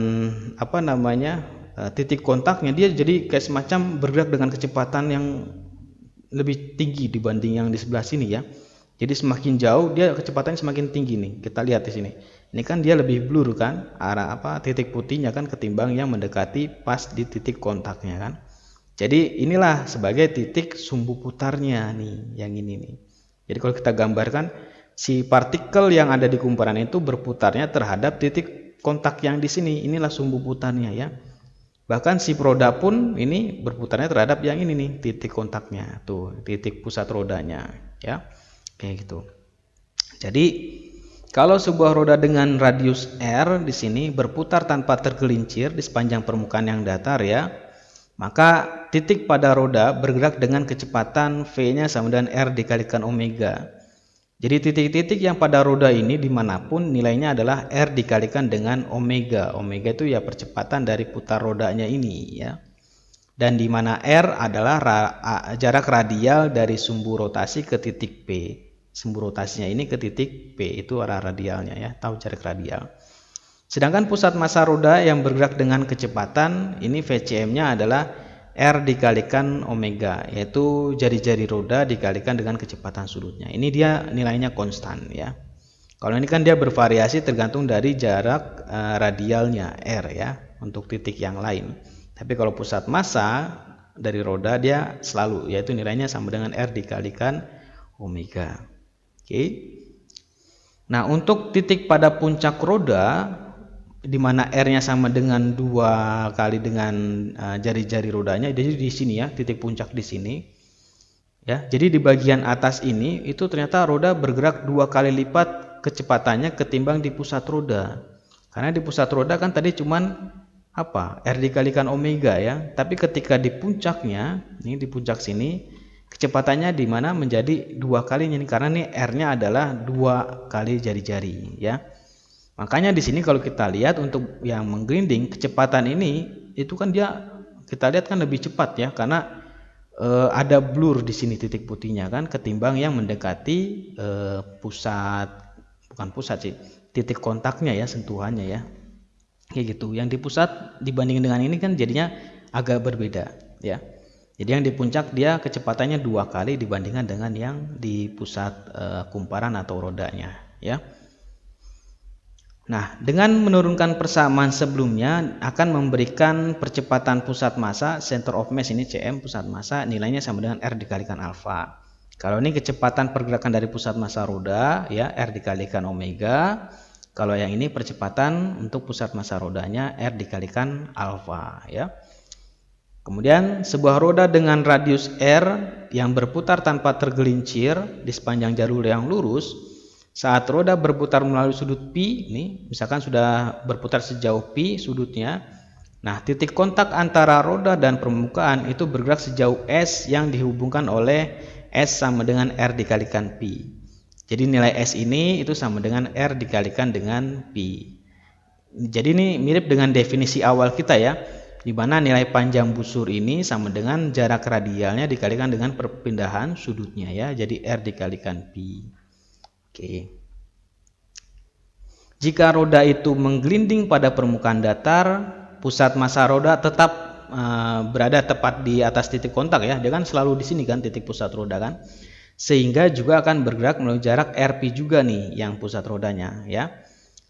titik kontaknya, dia jadi kayak semacam bergerak dengan kecepatan yang lebih tinggi dibanding yang di sebelah sini ya. Jadi semakin jauh dia kecepatannya semakin tinggi nih. Kita lihat di sini. Ini kan dia lebih blur kan, arah titik putihnya kan ketimbang yang mendekati pas di titik kontaknya kan. Jadi inilah sebagai titik sumbu putarnya nih, yang ini nih. Jadi kalau kita gambarkan si partikel yang ada di kumparan itu berputarnya terhadap titik kontak yang di sini, inilah sumbu putarnya ya. Bahkan si roda pun ini berputarnya terhadap yang ini nih, titik kontaknya, tuh titik pusat rodanya ya. Kayak gitu. Jadi kalau sebuah roda dengan radius R di sini berputar tanpa tergelincir di sepanjang permukaan yang datar ya, maka titik pada roda bergerak dengan kecepatan V-nya sama dengan R dikalikan omega. Jadi titik-titik yang pada roda ini dimanapun nilainya adalah R dikalikan dengan omega. Omega itu ya percepatan dari putar rodanya ini ya. Dan di mana R adalah jarak radial dari sumbu rotasi ke titik P. Sumbu rotasinya ini ke titik P, itu arah radialnya ya, tahu jarak radial. Sedangkan pusat massa roda yang bergerak dengan kecepatan ini VCM-nya adalah R dikalikan omega, yaitu jari-jari roda dikalikan dengan kecepatan sudutnya. Ini dia nilainya konstan ya. Kalau ini kan dia bervariasi tergantung dari jarak radialnya R ya untuk titik yang lain. Tapi kalau pusat massa dari roda dia selalu, yaitu nilainya sama dengan R dikalikan omega. Oke. Nah, untuk titik pada puncak roda di mana R-nya sama dengan 2 kali dengan jari-jari rodanya, jadi di sini ya, titik puncak di sini. ya. Jadi di bagian atas ini itu ternyata roda bergerak 2 kali lipat kecepatannya ketimbang di pusat roda. Karena di pusat roda kan tadi cuman apa? R dikalikan omega ya. Tapi ketika di puncaknya, ini di puncak sini kecepatannya di mana menjadi 2 kalinya nih, karena nih R-nya adalah 2 kali jari-jari ya. Makanya di sini kalau kita lihat untuk yang menggelinding kecepatan ini itu kan dia kita lihat kan lebih cepat ya, karena ada blur di sini titik putihnya kan ketimbang yang mendekati pusat, bukan pusat sih, titik kontaknya ya, sentuhannya ya. Kayak gitu. Yang di pusat dibandingin dengan ini kan jadinya agak berbeda ya. Jadi yang di puncak dia kecepatannya 2 kali dibandingkan dengan yang di pusat kumparan atau rodanya ya. Nah, dengan menurunkan persamaan sebelumnya akan memberikan percepatan pusat massa center of mass ini cm pusat massa nilainya sama dengan R dikalikan alfa. Kalau ini kecepatan pergerakan dari pusat massa roda ya R dikalikan omega. Kalau yang ini percepatan untuk pusat massa rodanya R dikalikan alfa ya. Kemudian sebuah roda dengan radius R yang berputar tanpa tergelincir di sepanjang jalur yang lurus. Saat roda berputar melalui sudut P, ini misalkan sudah berputar sejauh P sudutnya. Nah, titik kontak antara roda dan permukaan itu bergerak sejauh S yang dihubungkan oleh S sama dengan R dikalikan P. Jadi nilai S ini itu sama dengan R dikalikan dengan P. Jadi ini mirip dengan definisi awal kita ya, di mana nilai panjang busur ini sama dengan jarak radialnya dikalikan dengan perpindahan sudutnya ya. Jadi R dikalikan P. Oke. Jika roda itu menggelinding pada permukaan datar, pusat massa roda tetap berada tepat di atas titik kontak ya. Dia kan selalu di sini kan titik pusat roda kan. Sehingga juga akan bergerak melalui jarak RP juga nih yang pusat rodanya ya.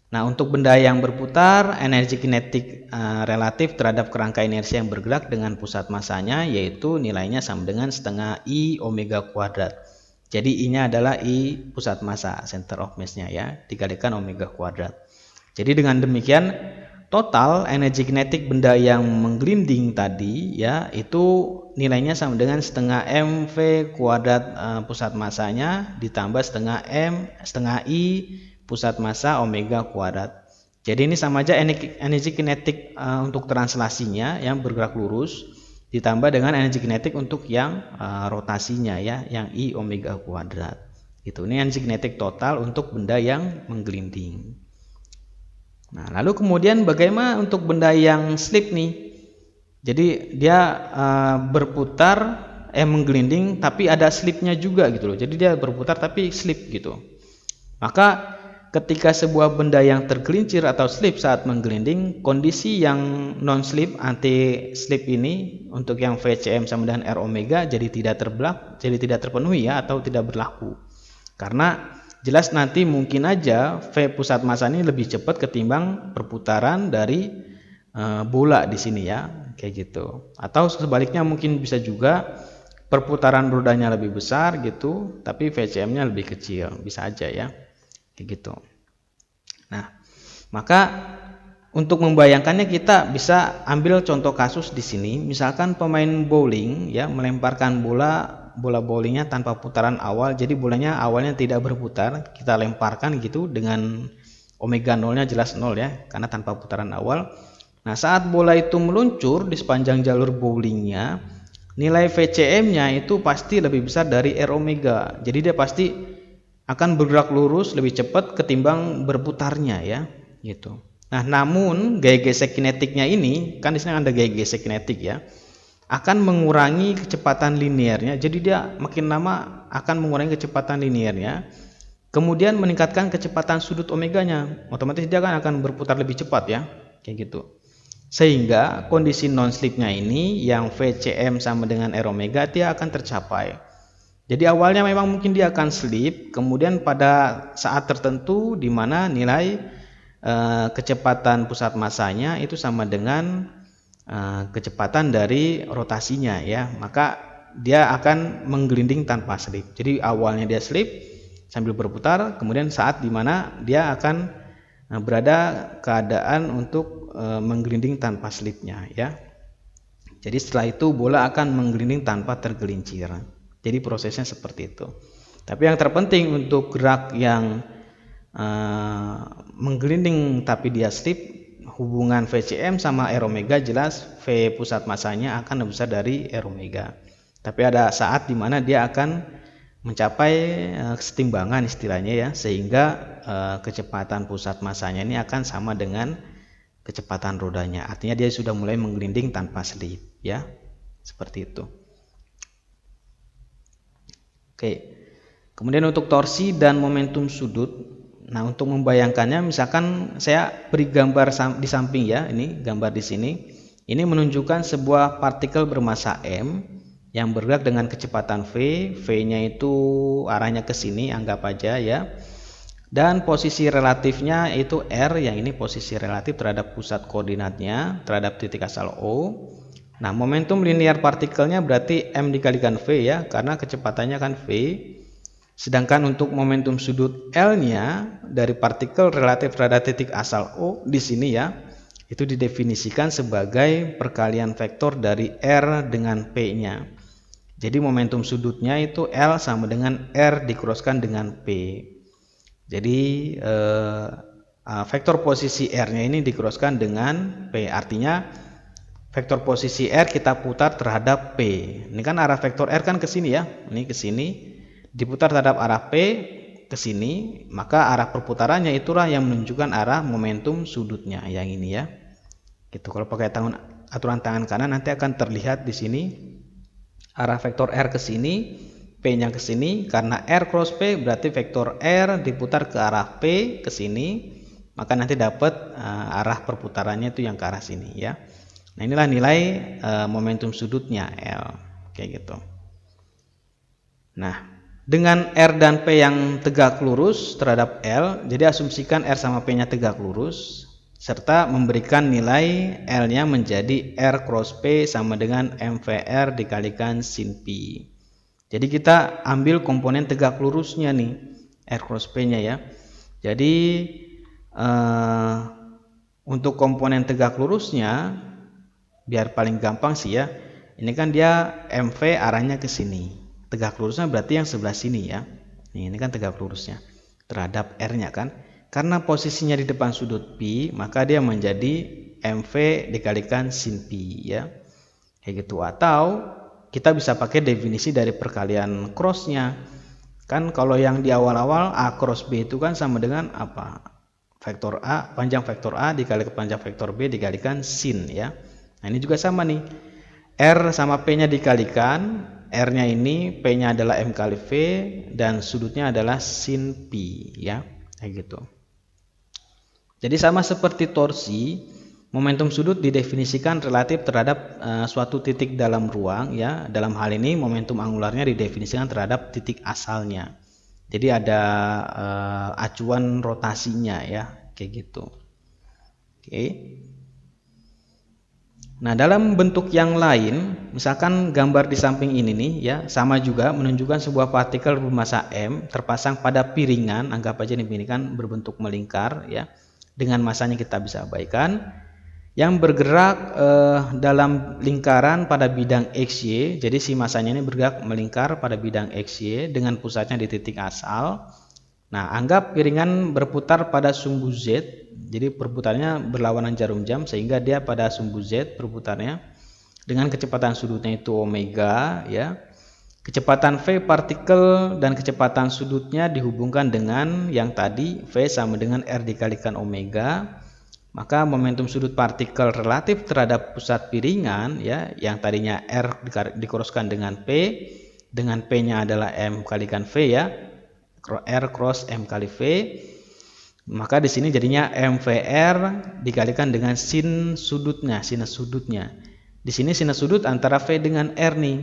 Nah, untuk benda yang berputar, energi kinetik relatif terhadap kerangka inersia yang bergerak dengan pusat massanya yaitu nilainya sama dengan setengah I omega kuadrat. Jadi I-nya adalah I pusat massa, center of mass-nya ya, dikalikan omega kuadrat. Jadi dengan demikian total energi kinetik benda yang menggelinding tadi ya itu nilainya sama dengan setengah mv kuadrat pusat massanya ditambah setengah I pusat massa omega kuadrat. Jadi ini sama aja energi kinetik untuk translasinya yang bergerak lurus ditambah dengan energi kinetik untuk yang rotasinya ya, yang I omega kuadrat. Itu ini energi kinetik total untuk benda yang menggelinding. Nah, lalu kemudian bagaimana untuk benda yang slip nih? Jadi dia berputar menggelinding tapi ada slipnya juga gitu loh. Jadi dia berputar tapi slip gitu. Maka ketika sebuah benda yang tergelincir atau slip saat menggelinding, kondisi yang non slip anti slip ini untuk yang VCM sama dengan R omega jadi tidak terpenuhi ya, atau tidak berlaku. Karena jelas nanti mungkin aja V pusat massa ini lebih cepat ketimbang perputaran dari bola di sini ya, kayak gitu. Atau sebaliknya mungkin bisa juga perputaran rodanya lebih besar gitu, tapi VCM-nya lebih kecil, bisa aja ya. Kayak gitu. Nah, maka untuk membayangkannya kita bisa ambil contoh kasus di sini. Misalkan pemain bowling ya melemparkan bola bowlingnya tanpa putaran awal. Jadi bolanya awalnya tidak berputar, kita lemparkan gitu dengan omega nolnya jelas 0 ya, karena tanpa putaran awal. Nah, saat bola itu meluncur di sepanjang jalur bowlingnya, nilai VCM-nya itu pasti lebih besar dari R omega. Jadi dia pasti akan bergerak lurus lebih cepat ketimbang berputarnya ya, gitu. Nah, namun gaya gesek kinetiknya ini kan di sini ada gaya gesek kinetik ya, akan mengurangi kecepatan linearnya. Jadi dia makin lama akan mengurangi kecepatan linearnya, kemudian meningkatkan kecepatan sudut omeganya. Otomatis dia akan berputar lebih cepat ya, kayak gitu. Sehingga kondisi non slipnya ini yang VCM sama dengan R omega dia akan tercapai. Jadi awalnya memang mungkin dia akan slip, kemudian pada saat tertentu di mana nilai kecepatan pusat massanya itu sama dengan kecepatan dari rotasinya ya, maka dia akan menggelinding tanpa slip. Jadi awalnya dia slip sambil berputar, kemudian saat di mana dia akan berada keadaan untuk menggelinding tanpa slipnya ya. Jadi setelah itu bola akan menggelinding tanpa tergelincir. Jadi prosesnya seperti itu. Tapi yang terpenting untuk gerak yang menggelinding tapi dia slip, hubungan VCM sama R omega jelas V pusat masanya akan lebih besar dari R omega. Tapi ada saat dimana dia akan mencapai kesetimbangan istilahnya ya, sehingga kecepatan pusat masanya ini akan sama dengan kecepatan rodanya. Artinya dia sudah mulai menggelinding tanpa slip ya, seperti itu. Oke. Kemudian untuk torsi dan momentum sudut. Nah, untuk membayangkannya, misalkan saya beri gambar di samping ya, ini gambar di sini. Ini menunjukkan sebuah partikel bermassa m yang bergerak dengan kecepatan v. V-nya itu arahnya ke sini, anggap aja ya. Dan posisi relatifnya itu r, yang ini posisi relatif terhadap pusat koordinatnya, terhadap titik asal O. Nah, momentum linear partikelnya berarti m dikalikan v ya, karena kecepatannya kan v. Sedangkan untuk momentum sudut L-nya dari partikel relatif terhadap titik asal O di sini ya, itu didefinisikan sebagai perkalian vektor dari R dengan P-nya. Jadi momentum sudutnya itu L sama dengan R dikroskan dengan P. Jadi vektor posisi R-nya ini dikroskan dengan P. Artinya vektor posisi R kita putar terhadap P. Ini kan arah vektor R kan ke sini ya, ini ke sini. Diputar terhadap arah P ke sini, maka arah perputarannya itulah yang menunjukkan arah momentum sudutnya yang ini ya. Gitu. Kalau pakai aturan tangan kanan nanti akan terlihat di sini arah vektor R ke sini, P-nya ke sini, karena R cross P berarti vektor R diputar ke arah P ke sini, maka nanti dapat arah perputarannya itu yang ke arah sini ya. Nah, inilah nilai momentum sudutnya L kayak gitu. Nah, dengan R dan P yang tegak lurus terhadap L, jadi asumsikan R sama P-nya tegak lurus, serta memberikan nilai L-nya menjadi R cross P sama dengan MVR dikalikan sin P. Jadi kita ambil komponen tegak lurusnya nih, R cross P-nya ya. Jadi untuk komponen tegak lurusnya, biar paling gampang sih ya, ini kan dia MV arahnya ke sini. Tegak lurusnya berarti yang sebelah sini ya. Ini kan tegak lurusnya terhadap R-nya kan. Karena posisinya di depan sudut P, maka dia menjadi MV dikalikan sin P ya. Kayak gitu. Atau kita bisa pakai definisi dari perkalian cross-nya. Kan kalau yang di awal-awal A cross B itu kan sama dengan apa? Vektor A, panjang vektor A dikalikan panjang vektor B dikalikan sin ya. Nah, ini juga sama nih. R sama P-nya dikalikan, R-nya ini P-nya adalah M kali V dan sudutnya adalah sin P ya, kayak gitu. Jadi sama seperti torsi, momentum sudut didefinisikan relatif terhadap suatu titik dalam ruang ya. Dalam hal ini momentum angularnya didefinisikan terhadap titik asalnya. Jadi ada acuan rotasinya ya, kayak gitu. Oke. Nah, dalam bentuk yang lain, misalkan gambar di samping ini nih ya, sama juga menunjukkan sebuah partikel bermassa m terpasang pada piringan, anggap aja ini piringan berbentuk melingkar ya. Dengan masanya kita bisa abaikan, yang bergerak dalam lingkaran pada bidang XY. Jadi si masanya ini bergerak melingkar pada bidang XY dengan pusatnya di titik asal. Nah, anggap piringan berputar pada sumbu Z, jadi perputarannya berlawanan jarum jam sehingga dia pada sumbu Z berputarnya dengan kecepatan sudutnya itu omega ya. Kecepatan V partikel dan kecepatan sudutnya dihubungkan dengan yang tadi V sama dengan R dikalikan omega. Maka momentum sudut partikel relatif terhadap pusat piringan ya, yang tadinya R dikroskan dengan P-nya adalah M kalikan V ya. R cross M kali V, maka di sini jadinya MVR dikalikan dengan sin sudutnya, sinus sudutnya. Di sini sinus sudut antara V dengan R nih.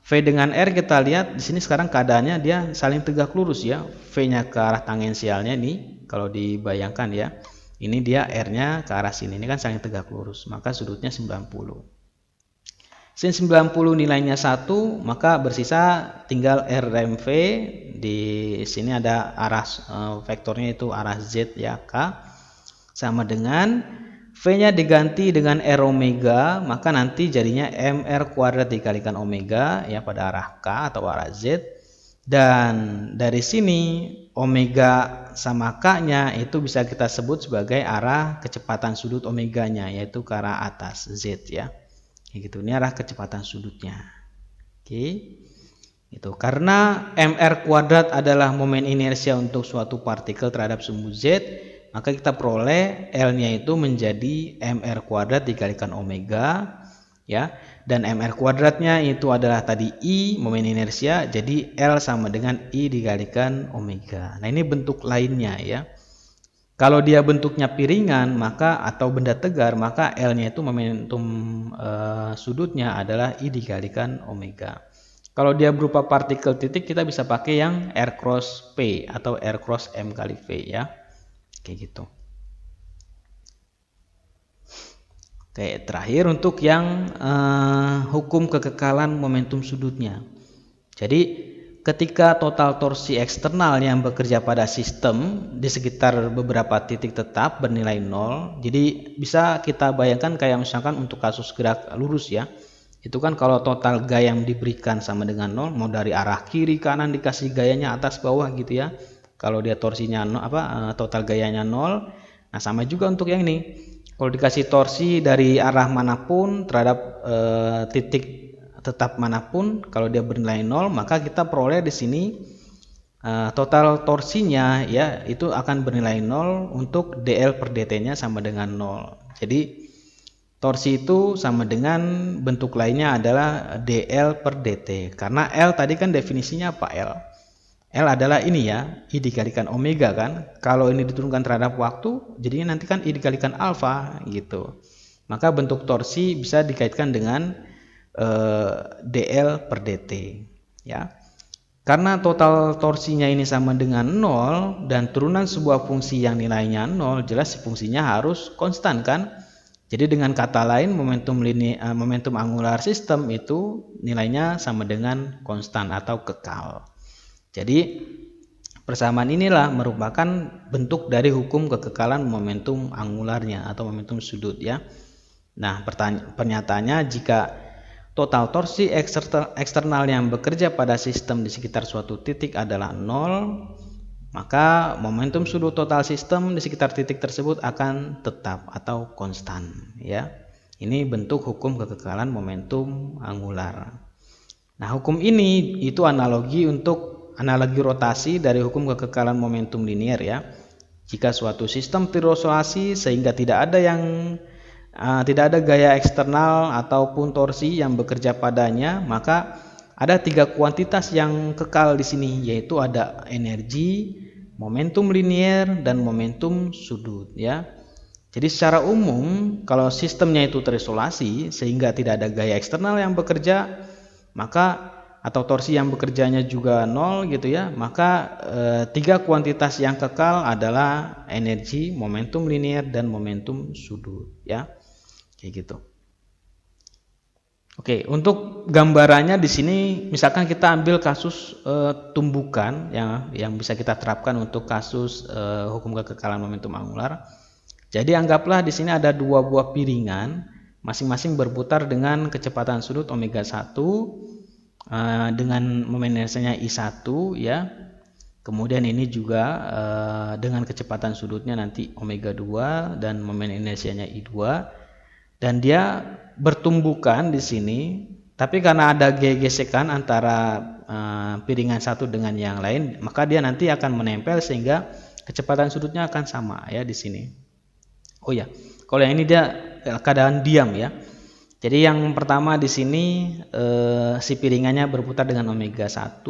V dengan R kita lihat di sini sekarang keadaannya dia saling tegak lurus ya. V-nya ke arah tangensialnya nih, kalau dibayangkan ya. Ini dia R-nya ke arah sini, ini kan saling tegak lurus, maka sudutnya 90. Sin 90 nilainya 1, maka bersisa tinggal RMV. Di sini ada arah vektornya itu arah Z ya, K sama dengan V-nya diganti dengan R omega, maka nanti jadinya MR kuadrat dikalikan omega ya pada arah K atau arah Z. Dan dari sini omega sama K-nya itu bisa kita sebut sebagai arah kecepatan sudut omeganya, yaitu ke arah atas Z ya. Kayak gitu. Ini arah kecepatan sudutnya. Oke. Itu karena MR kuadrat adalah momen inersia untuk suatu partikel terhadap sumbu Z, maka kita peroleh L-nya itu menjadi MR kuadrat dikalikan omega ya, dan MR kuadratnya itu adalah tadi I, momen inersia, jadi L sama dengan I dikalikan omega. Nah, ini bentuk lainnya ya. Kalau dia bentuknya piringan maka atau benda tegar, maka L-nya itu momentum sudutnya adalah I dikalikan omega. Kalau dia berupa partikel titik, kita bisa pakai yang R cross P atau R cross M kali V ya. Kayak gitu. Oke, terakhir untuk yang hukum kekekalan momentum sudutnya. Jadi ketika total torsi eksternal yang bekerja pada sistem di sekitar beberapa titik tetap bernilai 0. Jadi bisa kita bayangkan kayak misalkan untuk kasus gerak lurus ya. Itu kan kalau total gaya yang diberikan sama dengan 0, mau dari arah kiri kanan dikasih gayanya atas bawah gitu ya. Kalau dia torsinya total gayanya 0. Nah, sama juga untuk yang ini. Kalau dikasih torsi dari arah manapun terhadap titik tetap manapun, kalau dia bernilai 0, maka kita peroleh di sini total torsinya ya itu akan bernilai 0 untuk dl per dt-nya sama dengan 0. Jadi torsi itu sama dengan bentuk lainnya adalah dl per dt. Karena L tadi kan definisinya apa L? L adalah ini ya, I dikalikan omega kan. Kalau ini diturunkan terhadap waktu, jadinya nanti kan I dikalikan alfa gitu. Maka bentuk torsi bisa dikaitkan dengan dl per dt ya. Karena total torsinya ini sama dengan 0 dan turunan sebuah fungsi yang nilainya 0, jelas fungsinya harus konstan kan. Jadi dengan kata lain momentum angular sistem itu nilainya sama dengan konstan atau kekal. Jadi persamaan inilah merupakan bentuk dari hukum kekekalan momentum angularnya atau momentum sudut ya. Nah, pernyataannya jika total torsi eksternal yang bekerja pada sistem di sekitar suatu titik adalah 0, maka momentum sudut total sistem di sekitar titik tersebut akan tetap atau konstan ya. Ini bentuk hukum kekekalan momentum angular. Nah, hukum ini itu analogi rotasi dari hukum kekekalan momentum linier ya. Jika suatu sistem tirosasi sehingga tidak ada gaya eksternal ataupun torsi yang bekerja padanya, maka ada 3 kuantitas yang kekal di sini, yaitu ada energi, momentum linier, dan momentum sudut ya. Jadi secara umum kalau sistemnya itu terisolasi sehingga tidak ada gaya eksternal yang bekerja, maka atau torsi yang bekerjanya juga 0 gitu ya, maka 3 kuantitas yang kekal adalah energi, momentum linier, dan momentum sudut ya. Kayak gitu. Oke, untuk gambarannya di sini misalkan kita ambil kasus tumbukan yang bisa kita terapkan untuk kasus hukum kekekalan momentum angular. Jadi anggaplah di sini ada 2 buah piringan, masing-masing berputar dengan kecepatan sudut omega 1 dengan momen inersianya I1 ya. Kemudian ini juga dengan kecepatan sudutnya nanti omega 2 dan momen inersianya I2. Dan dia bertumbukan di sini, tapi karena ada gesekan antara piringan satu dengan yang lain, maka dia nanti akan menempel sehingga kecepatan sudutnya akan sama ya di sini. Oh ya, kalau yang ini dia keadaan diam ya. Jadi yang pertama di sini si piringannya berputar dengan omega 1.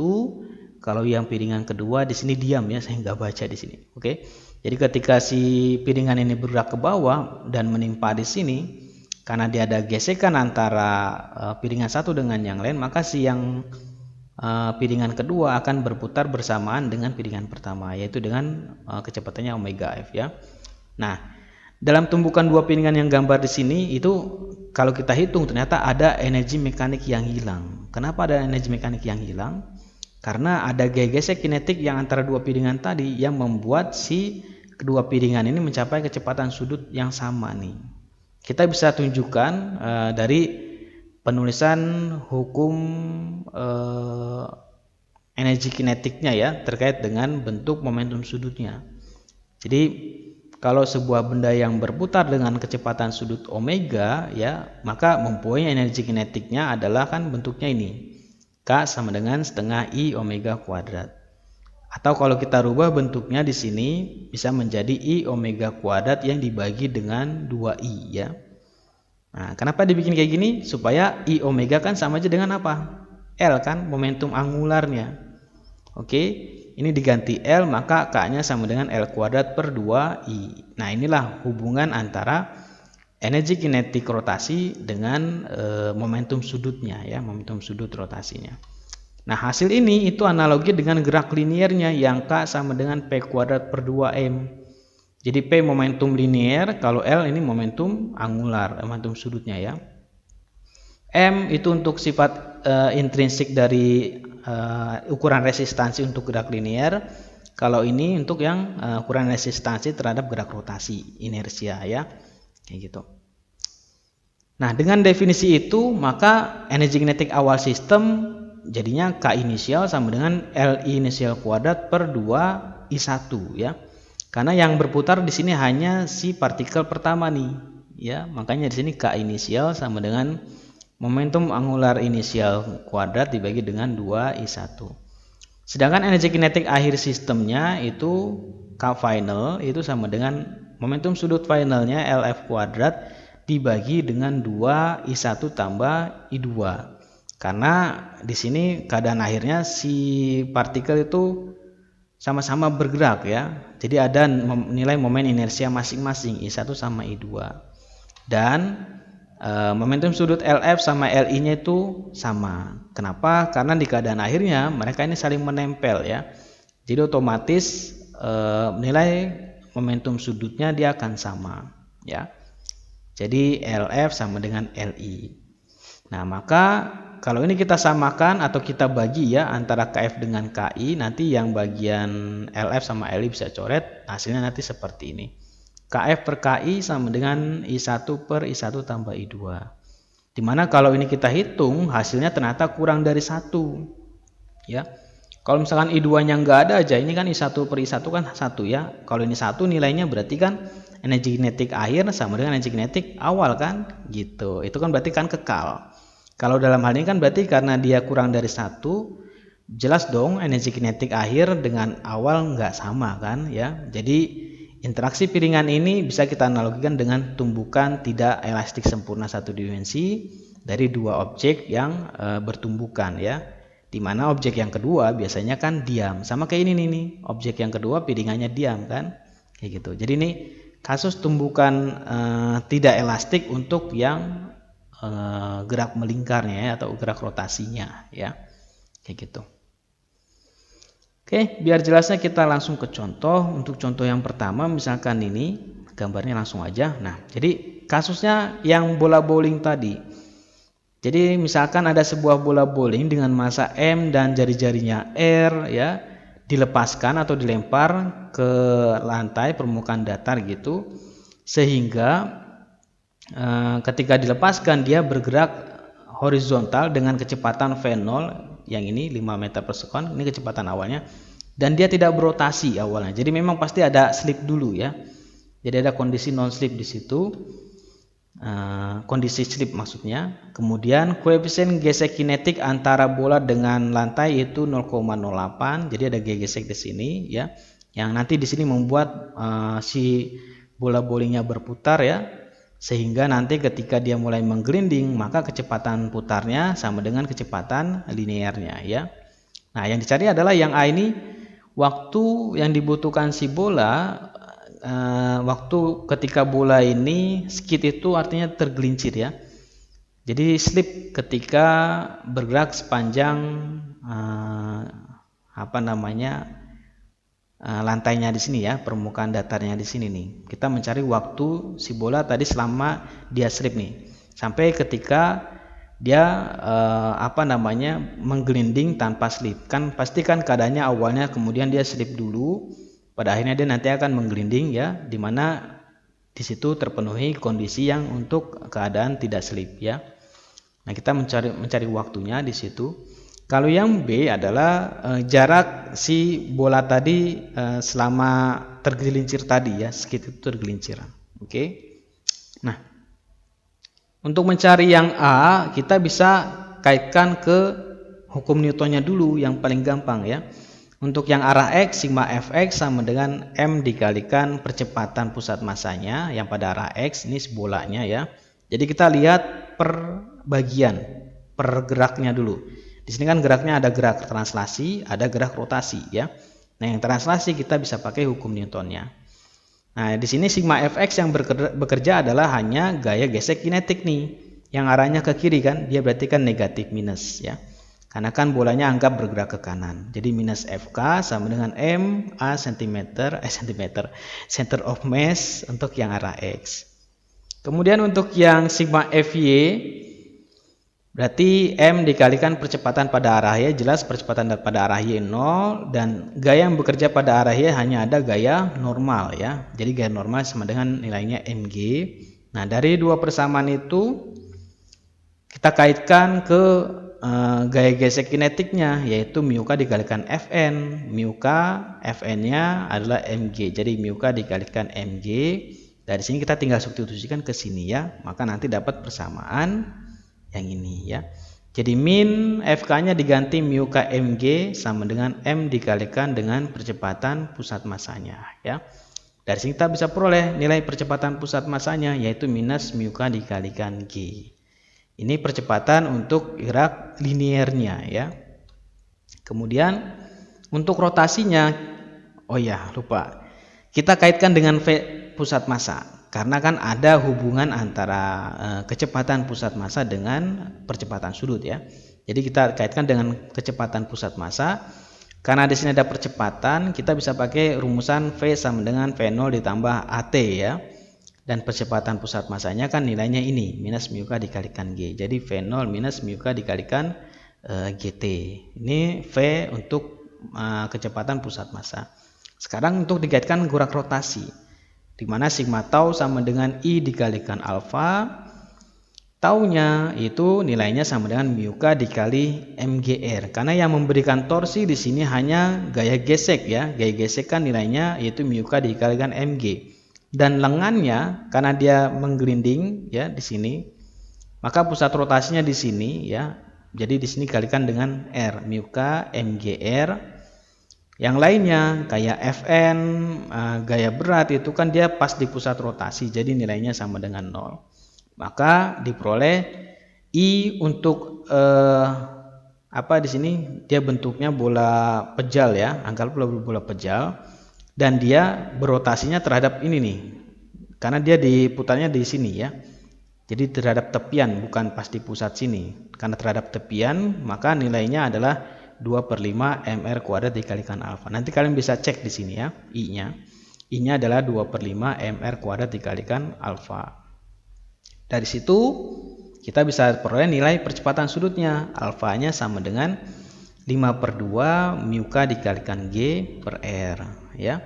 Kalau yang piringan kedua di sini diam ya, saya nggak baca di sini. Oke. Jadi ketika si piringan ini bergerak ke bawah dan menimpa di sini, karena dia ada gesekan antara piringan satu dengan yang lain, maka si yang piringan kedua akan berputar bersamaan dengan piringan pertama, yaitu dengan kecepatannya omega f ya. Nah, dalam tumbukan 2 piringan yang gambar di sini itu kalau kita hitung ternyata ada energi mekanik yang hilang. Kenapa ada energi mekanik yang hilang? Karena ada gesek kinetik yang antara 2 piringan tadi yang membuat si kedua piringan ini mencapai kecepatan sudut yang sama nih. kita bisa tunjukkan dari penulisan hukum energi kinetiknya ya, terkait dengan bentuk momentum sudutnya. Jadi kalau sebuah benda yang berputar dengan kecepatan sudut omega ya, maka mempunyai energi kinetiknya adalah kan bentuknya ini, K sama dengan setengah I omega kuadrat. Atau kalau kita rubah bentuknya di sini bisa menjadi I omega kuadrat yang dibagi dengan 2I ya. Nah, kenapa dibikin kayak gini? Supaya I omega kan sama aja dengan apa? L kan, momentum angularnya. Oke, ini diganti L, maka K-nya sama dengan L kuadrat per 2I. Nah, inilah hubungan antara energi kinetik rotasi dengan momentum sudutnya ya, momentum sudut rotasinya. Nah, hasil ini itu analogi dengan gerak linearnya yang K sama dengan P kuadrat per 2M. Jadi P momentum linear, kalau L ini momentum angular, momentum sudutnya ya. M itu untuk sifat intrinsik dari ukuran resistansi untuk gerak linear. Kalau ini untuk yang ukuran resistansi terhadap gerak rotasi, inersia ya, kayak gitu. Nah, dengan definisi itu maka energi kinetik awal sistem jadinya K inisial sama dengan LI inisial kuadrat per 2I1 ya. Karena yang berputar di sini hanya si partikel pertama nih ya, makanya di sini K inisial sama dengan momentum angular inisial kuadrat dibagi dengan 2I1. Sedangkan energi kinetik akhir sistemnya itu K final itu sama dengan momentum sudut finalnya LF kuadrat dibagi dengan 2I1 tambah I2. Karena di sini keadaan akhirnya si partikel itu sama-sama bergerak ya. Jadi ada nilai momen inersia masing-masing I1 sama I2. Dan momentum sudut LF sama LI-nya itu sama. Kenapa? Karena di keadaan akhirnya mereka ini saling menempel ya. Jadi otomatis nilai momentum sudutnya dia akan sama ya. Jadi LF sama dengan LI. Nah, maka kalau ini kita samakan atau kita bagi ya antara KF dengan KI, nanti yang bagian LF sama LI bisa coret, hasilnya nanti seperti ini. KF per KI sama dengan I1 per I1 tambah I2. Dimana kalau ini kita hitung hasilnya ternyata kurang dari 1 ya. Kalau misalkan I2 nya nggak ada aja, ini kan I1 per I1 kan 1 ya. Kalau ini 1 nilainya berarti kan energi kinetik akhir sama dengan energi kinetik awal kan gitu. Itu kan berarti kan kekal. Kalau dalam hal ini kan berarti karena dia kurang dari 1, jelas dong energi kinetik akhir dengan awal nggak sama kan ya. Jadi interaksi piringan ini bisa kita analogikan dengan tumbukan tidak elastik sempurna satu dimensi dari dua objek yang bertumbukan ya. Dimana objek yang kedua biasanya kan diam. Sama kayak ini nih, objek yang kedua piringannya diam kan. Kayak gitu. Jadi ini kasus tumbukan tidak elastik untuk yang gerak melingkarnya ya, atau gerak rotasinya ya. Kayak gitu. Oke, biar jelasnya kita langsung ke contoh. Untuk contoh yang pertama misalkan ini gambarnya langsung aja. Nah, jadi kasusnya yang bola bowling tadi. Jadi misalkan ada sebuah bola bowling dengan massa M dan jari-jarinya R ya, dilepaskan atau dilempar ke lantai permukaan datar gitu. Sehingga ketika dilepaskan dia bergerak horizontal dengan kecepatan V0 yang ini 5 meter per second, ini kecepatan awalnya, dan dia tidak berotasi awalnya. Jadi memang pasti ada slip dulu ya. Jadi ada kondisi non slip di situ, kondisi slip maksudnya. Kemudian koefisien gesek kinetik antara bola dengan lantai itu 0,08. Jadi ada G gesek di sini ya, yang nanti di sini membuat si bola bowlingnya berputar ya. Sehingga nanti ketika dia mulai menggelinding maka kecepatan putarnya sama dengan kecepatan linearnya ya. Nah, yang dicari adalah yang A ini waktu yang dibutuhkan si bola waktu ketika bola ini skid itu artinya tergelincir ya. Jadi slip ketika bergerak sepanjang lantainya di sini ya, permukaan datarnya di sini nih. Kita mencari waktu si bola tadi selama dia slip nih, sampai ketika dia menggelinding tanpa slip. Kan pasti kan keadaannya awalnya kemudian dia slip dulu, pada akhirnya dia nanti akan menggelinding ya, dimana Di situ terpenuhi kondisi yang untuk keadaan tidak slip ya. Nah, kita mencari waktunya di situ. Kalau yang B adalah jarak si bola tadi selama tergelincir tadi ya, sekitar itu tergelincir. Oke. Nah, untuk mencari yang A, kita bisa kaitkan ke hukum Newtonnya dulu yang paling gampang ya. Untuk yang arah X, sigma Fx sama dengan M dikalikan percepatan pusat masanya yang pada arah X, ini bolanya ya. Jadi kita lihat per bagian, per geraknya dulu. Di sini kan geraknya ada gerak translasi, ada gerak rotasi ya. Nah, yang translasi kita bisa pakai hukum Newtonnya. Nah, di sini sigma Fx yang bekerja adalah hanya gaya gesek kinetik nih. Yang arahnya ke kiri kan, dia berarti kan negatif minus ya. Karena kan bolanya anggap bergerak ke kanan. Jadi minus Fk sama dengan M A center of mass untuk yang arah X. Kemudian untuk yang sigma Fy berarti M dikalikan percepatan pada arah Y, jelas percepatan pada arah Y 0 dan gaya yang bekerja pada arah Y hanya ada gaya normal ya. Jadi gaya normal sama dengan nilainya mg. Nah, dari dua persamaan itu kita kaitkan ke gaya gesek kinetiknya, yaitu mu k dikalikan Fn. Mu k Fn-nya adalah mg. Jadi mu k dikalikan mg. Dari sini kita tinggal substitusikan ke sini ya, maka nanti dapat persamaan yang ini ya. Jadi min Fk-nya diganti mu k mg sama dengan m dikalikan dengan percepatan pusat masanya ya. Dari sini kita bisa peroleh nilai percepatan pusat masanya, yaitu minus mu k dikalikan g. Ini percepatan untuk gerak linearnya ya. Kemudian untuk rotasinya, oh ya lupa, kita kaitkan dengan V pusat massa. Karena kan ada hubungan antara kecepatan pusat massa dengan percepatan sudut ya. Jadi kita kaitkan dengan kecepatan pusat massa. Karena di sini ada percepatan, kita bisa pakai rumusan V sama dengan V0 ditambah AT ya. Dan percepatan pusat masanya kan nilainya ini, minus mu k dikalikan g. Jadi V0 minus mu k dikalikan gt. Ini V untuk kecepatan pusat massa. Sekarang untuk dikaitkan gerak rotasi, di mana sigma tau sama dengan I dikalikan alfa. Taunya itu nilainya sama dengan mu k dikali mgr. Karena yang memberikan torsi di sini hanya gaya gesek ya. Gaya gesek kan nilainya yaitu mu k dikalikan mg. Dan lengannya karena dia menggelinding ya di sini, maka pusat rotasinya di sini ya. Jadi di sini kalikan dengan R, mu k mgr. Yang lainnya kayak Fn, gaya berat itu kan dia pas di pusat rotasi, jadi nilainya sama dengan 0. Maka diperoleh I untuk apa di sini dia bentuknya bola pejal ya, anggaplah bola pejal. Dan dia berotasinya terhadap ini nih, karena dia diputarnya di sini ya. Jadi terhadap tepian, bukan pas di pusat sini. Karena terhadap tepian, maka nilainya adalah 2/5 mr kuadrat dikalikan alfa. Nanti kalian bisa cek di sini ya, I-nya. I-nya adalah 2/5 mr kuadrat dikalikan alfa. Dari situ kita bisa peroleh nilai percepatan sudutnya. Alfanya sama dengan 5/2 mu k dikalikan g per r ya.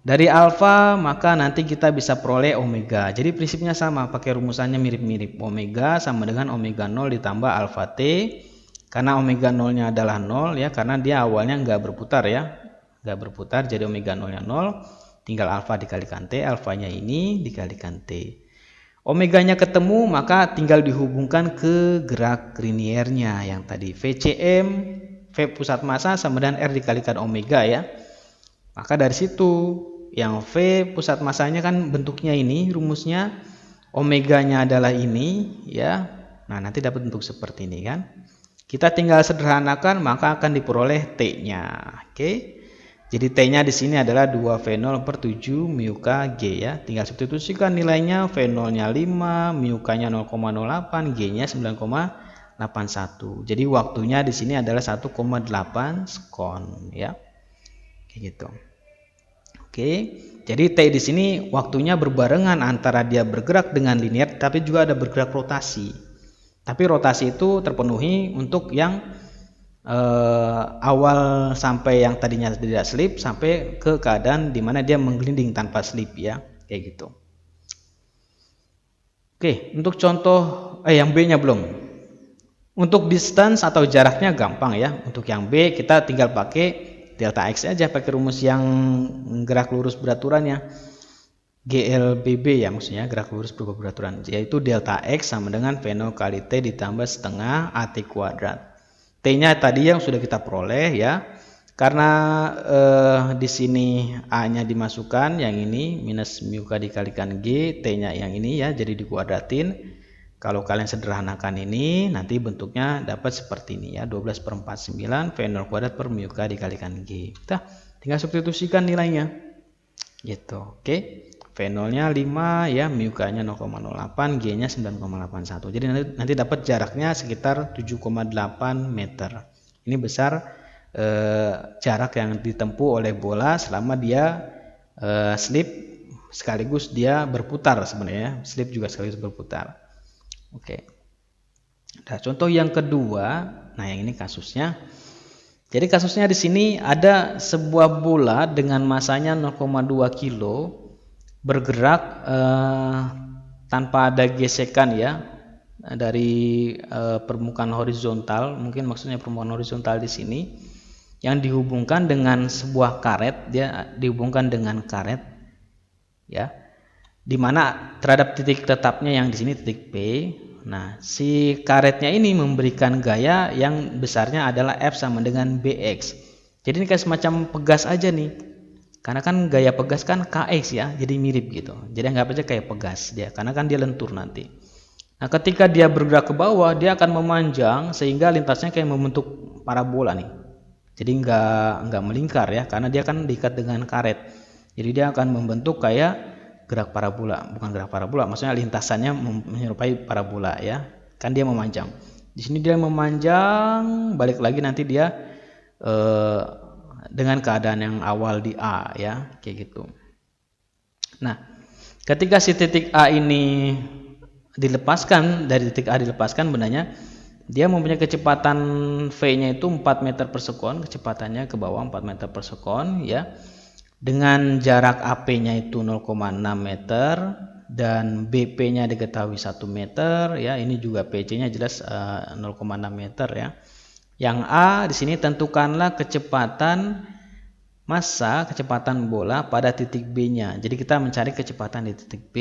Dari alfa maka nanti kita bisa peroleh omega. Jadi prinsipnya sama, pakai rumusannya mirip-mirip. Omega sama dengan omega 0 ditambah alfa t. Karena omega 0-nya adalah 0 ya, karena dia awalnya nggak berputar ya. Nggak berputar, jadi omega 0-nya 0. Tinggal alfa dikalikan t, alfanya ini dikalikan t. Omeganya ketemu, maka tinggal dihubungkan ke gerak linearnya yang tadi VCM, V pusat massa sama dengan R dikalikan omega ya. Maka dari situ yang V pusat massanya kan bentuknya ini, rumusnya omeganya adalah ini ya. Nah, nanti dapat bentuk seperti ini kan. Kita tinggal sederhanakan maka akan diperoleh T-nya. Oke. Jadi T-nya di sini adalah 2V0/7 mu k G ya. Tinggal substitusikan nilainya, V0-nya 5, mu k-nya 0,08, G-nya 9,81. Jadi waktunya di sini adalah 1,8 sekon ya. Kayak gitu. Oke. Jadi T di sini waktunya berbarengan antara dia bergerak dengan linear tapi juga ada bergerak rotasi. Tapi rotasi itu terpenuhi untuk yang awal sampai yang tadinya tidak slip sampai ke keadaan dimana dia menggelinding tanpa slip ya, kayak gitu. Oke, untuk contoh yang B-nya belum. Untuk distance atau jaraknya gampang ya. Untuk yang B kita tinggal pakai delta X aja, pakai rumus yang gerak lurus beraturannya. GLBB ya maksudnya, gerak lurus berubah beraturan, yaitu delta X sama dengan V0 kali T ditambah setengah AT kuadrat. T-nya tadi yang sudah kita peroleh ya. Karena di sini A-nya dimasukkan, yang ini minus mu K dikalikan G, T-nya yang ini ya, jadi dikuadratin. Kalau kalian sederhanakan ini, nanti bentuknya dapat seperti ini ya, 12/49 V0 kuadrat per mu K dikalikan G. Kita tinggal substitusikan nilainya. Gitu, oke. V0-nya 5 ya, mu K-nya 0,08, G-nya 9,81. Jadi nanti dapat jaraknya sekitar 7,8 meter. Ini besar jarak yang ditempuh oleh bola selama dia slip sekaligus dia berputar sebenarnya. Slip juga sekaligus berputar. Oke. Nah, contoh yang kedua, nah yang ini kasusnya. Jadi kasusnya di sini ada sebuah bola dengan masanya 0,2 kilo bergerak tanpa ada gesekan ya dari permukaan horizontal. Mungkin maksudnya permukaan horizontal di sini yang dihubungkan dengan sebuah karet, dia dihubungkan dengan karet ya. Dimana terhadap titik tetapnya yang di sini titik P. Nah, si karetnya ini memberikan gaya yang besarnya adalah F sama dengan BX. Jadi ini kayak semacam pegas aja nih. Karena kan gaya pegas kan KX ya, jadi mirip gitu. Jadi anggap aja kayak pegas dia, karena kan dia lentur nanti. Nah, ketika dia bergerak ke bawah, dia akan memanjang sehingga lintasnya kayak membentuk parabola nih. Jadi nggak melingkar ya, karena dia kan diikat dengan karet. Jadi dia akan membentuk kayak gerak parabola, bukan gerak parabola, maksudnya lintasannya menyerupai parabola ya. Kan dia memanjang. Di sini dia memanjang, balik lagi nanti dia dengan keadaan yang awal di A ya, kayak gitu. Nah, ketika si titik A ini dilepaskan, dari titik A dilepaskan bendanya, dia mempunyai kecepatan V-nya itu 4 meter per sekon, kecepatannya ke bawah 4 meter per sekon ya. Dengan jarak AP-nya itu 0,6 meter dan BP-nya diketahui 1 meter ya. Ini juga PC-nya jelas 0,6 meter ya. Yang A di sini tentukanlah kecepatan massa, kecepatan bola pada titik B-nya. Jadi kita mencari kecepatan di titik B.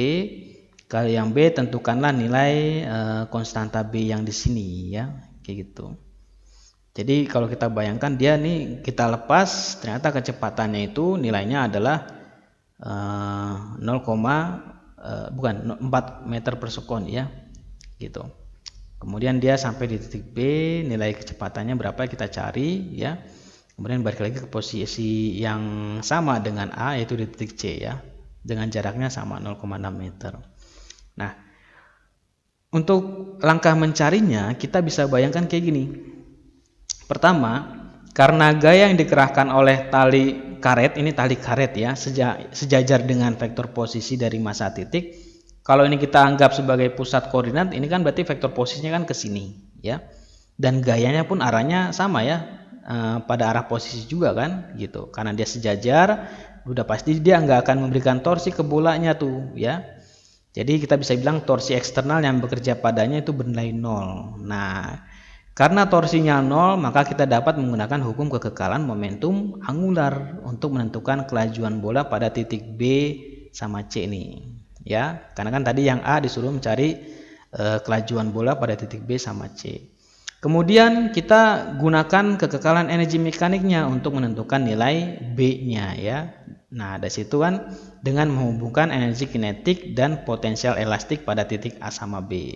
Kalau yang B tentukanlah nilai konstanta B yang di sini ya, kayak gitu. Jadi kalau kita bayangkan dia nih kita lepas, ternyata kecepatannya itu nilainya adalah 4 meter per sekon ya, gitu. Kemudian dia sampai di titik B, nilai kecepatannya berapa kita cari ya. Kemudian balik lagi ke posisi yang sama dengan A, yaitu di titik C ya, dengan jaraknya sama 0,6 meter. Nah, untuk langkah mencarinya kita bisa bayangkan kayak gini. Pertama, karena gaya yang dikerahkan oleh tali karet, ini tali karet ya, sejajar dengan vektor posisi dari massa titik. Kalau ini kita anggap sebagai pusat koordinat, ini kan berarti vektor posisinya kan ke sini ya. Dan gayanya pun arahnya sama ya, pada arah posisi juga kan gitu. Karena dia sejajar, udah pasti dia nggak akan memberikan torsi ke bolanya tuh ya. Jadi kita bisa bilang torsi eksternal yang bekerja padanya itu bernilai 0. Nah, karena torsinya 0, maka kita dapat menggunakan hukum kekekalan momentum angular untuk menentukan kelajuan bola pada titik B sama C ini. Ya, karena kan tadi yang A disuruh mencari kelajuan bola pada titik B sama C. Kemudian kita gunakan kekekalan energi mekaniknya untuk menentukan nilai B-nya ya. Nah, dari situ kan dengan menghubungkan energi kinetik dan potensial elastik pada titik A sama B.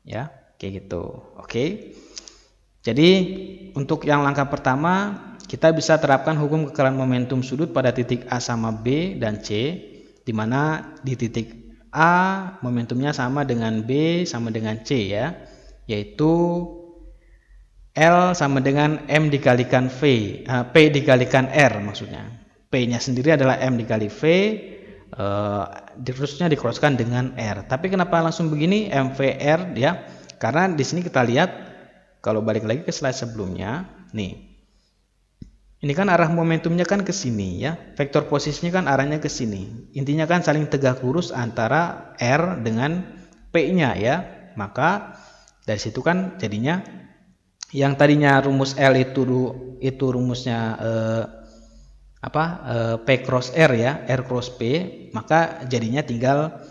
Ya. Kayak gitu. Oke. Jadi untuk yang langkah pertama kita bisa terapkan hukum kekekalan momentum sudut pada titik A sama B dan C, di mana di titik A momentumnya sama dengan B sama dengan C ya, yaitu L sama dengan M dikalikan V, P dikalikan R maksudnya. P-nya sendiri adalah M dikali V, terusnya dikroskan dengan R. Tapi kenapa langsung begini MVR ya? Karena di sini kita lihat, kalau balik lagi ke slide sebelumnya, nih, ini kan arah momentumnya kan ke sini ya, vektor posisinya kan arahnya ke sini. Intinya kan saling tegak lurus antara R dengan P-nya ya. Maka dari situ kan jadinya yang tadinya rumus L itu rumusnya P cross R ya, R cross P, maka jadinya tinggal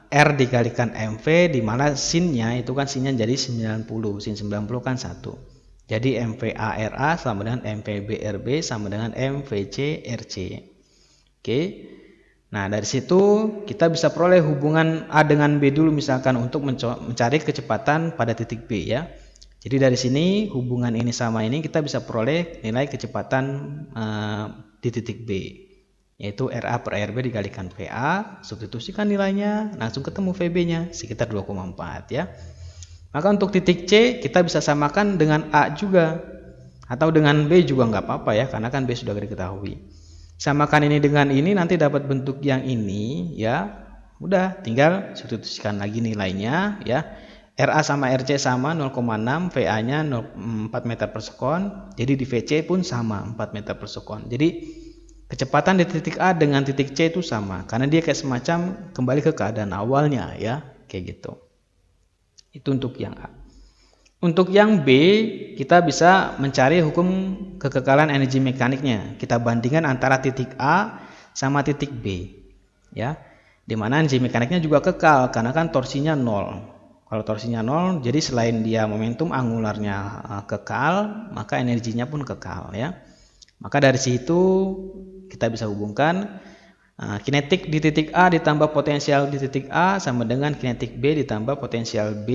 R dikalikan MV, di mana sinnya itu kan sinnya jadi 90, sin 90 kan 1. Jadi MVARA sama dengan MVBRB sama dengan MVCRC. Oke. Nah, dari situ kita bisa peroleh hubungan A dengan B dulu misalkan untuk mencari kecepatan pada titik B ya. Jadi dari sini hubungan ini sama ini kita bisa peroleh nilai kecepatan di titik B, yaitu RA per RB dikalikan VA, substitusikan nilainya, langsung ketemu VB-nya sekitar 2,4 ya. Maka untuk titik C kita bisa samakan dengan A juga, atau dengan B juga nggak apa-apa ya, karena kan B sudah diketahui. Samakan ini dengan ini nanti dapat bentuk yang ini ya. Udah tinggal substitusikan lagi nilainya ya. RA sama RC sama 0,6, VA-nya 4 meter per sekon. Jadi di VC pun sama 4 meter per sekon. Jadi kecepatan di titik A dengan titik C itu sama, karena dia kayak semacam kembali ke keadaan awalnya ya, kayak gitu. Itu untuk yang A. Untuk yang B, kita bisa mencari hukum kekekalan energi mekaniknya. Kita bandingkan antara titik A sama titik B ya. Dimana energi mekaniknya juga kekal karena kan torsinya 0. Kalau torsinya 0, jadi selain dia momentum angularnya kekal, maka energinya pun kekal ya. Maka dari situ kita bisa hubungkan kinetik di titik A ditambah potensial di titik A sama dengan kinetik B ditambah potensial B,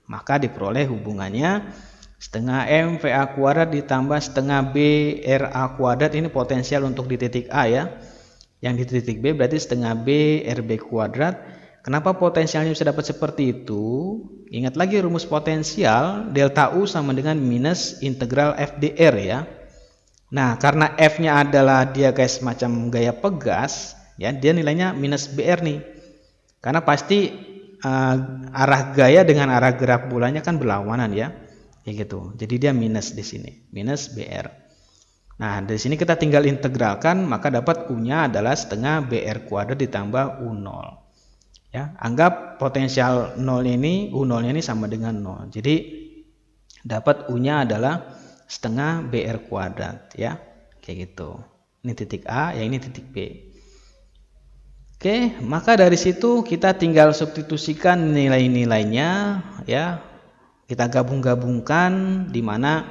maka diperoleh hubungannya setengah MVA kuadrat ditambah setengah BRA kuadrat. Ini potensial untuk di titik A ya. Yang di titik B berarti setengah BRB kuadrat. Kenapa potensialnya bisa dapat seperti itu? Ingat lagi rumus potensial, delta U sama dengan minus integral FDR ya. Nah, karena F-nya adalah dia kayak semacam gaya pegas, ya, dia nilainya minus BR nih. Karena pasti arah gaya dengan arah gerak bolanya kan berlawanan ya. Kayak gitu. Jadi dia minus di sini, minus BR. Nah, dari sini kita tinggal integralkan, maka dapat U-nya adalah setengah BR kuadrat ditambah U0. Ya, anggap potensial 0 ini, U0 ini sama dengan 0. Jadi dapat U-nya adalah setengah BR kuadrat ya. Kayak gitu. Ini titik A, yang ini titik B. Oke, maka dari situ kita tinggal substitusikan nilai-nilainya ya. Kita gabung-gabungkan, di mana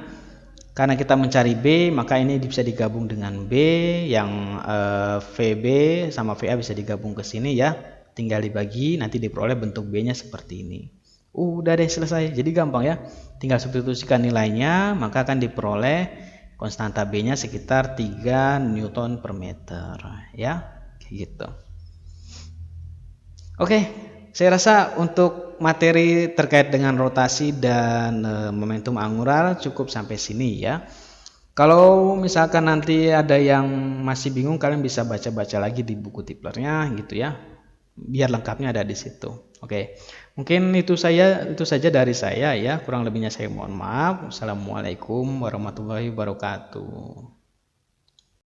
karena kita mencari B, maka ini bisa digabung dengan B, yang VB sama VA bisa digabung ke sini ya. Tinggal dibagi, nanti diperoleh bentuk B-nya seperti ini. Udah deh, selesai. Jadi gampang ya. Tinggal substitusikan nilainya, maka akan diperoleh konstanta B-nya sekitar 3 Newton per meter ya. Kayak gitu. Oke, saya rasa untuk materi terkait dengan rotasi dan momentum angular cukup sampai sini ya. Kalau misalkan nanti ada yang masih bingung, kalian bisa baca-baca lagi di buku tiplernya gitu ya. Biar lengkapnya ada di situ. Oke. Mungkin itu saja dari saya ya. Kurang lebihnya saya mohon maaf. Assalamualaikum warahmatullahi wabarakatuh.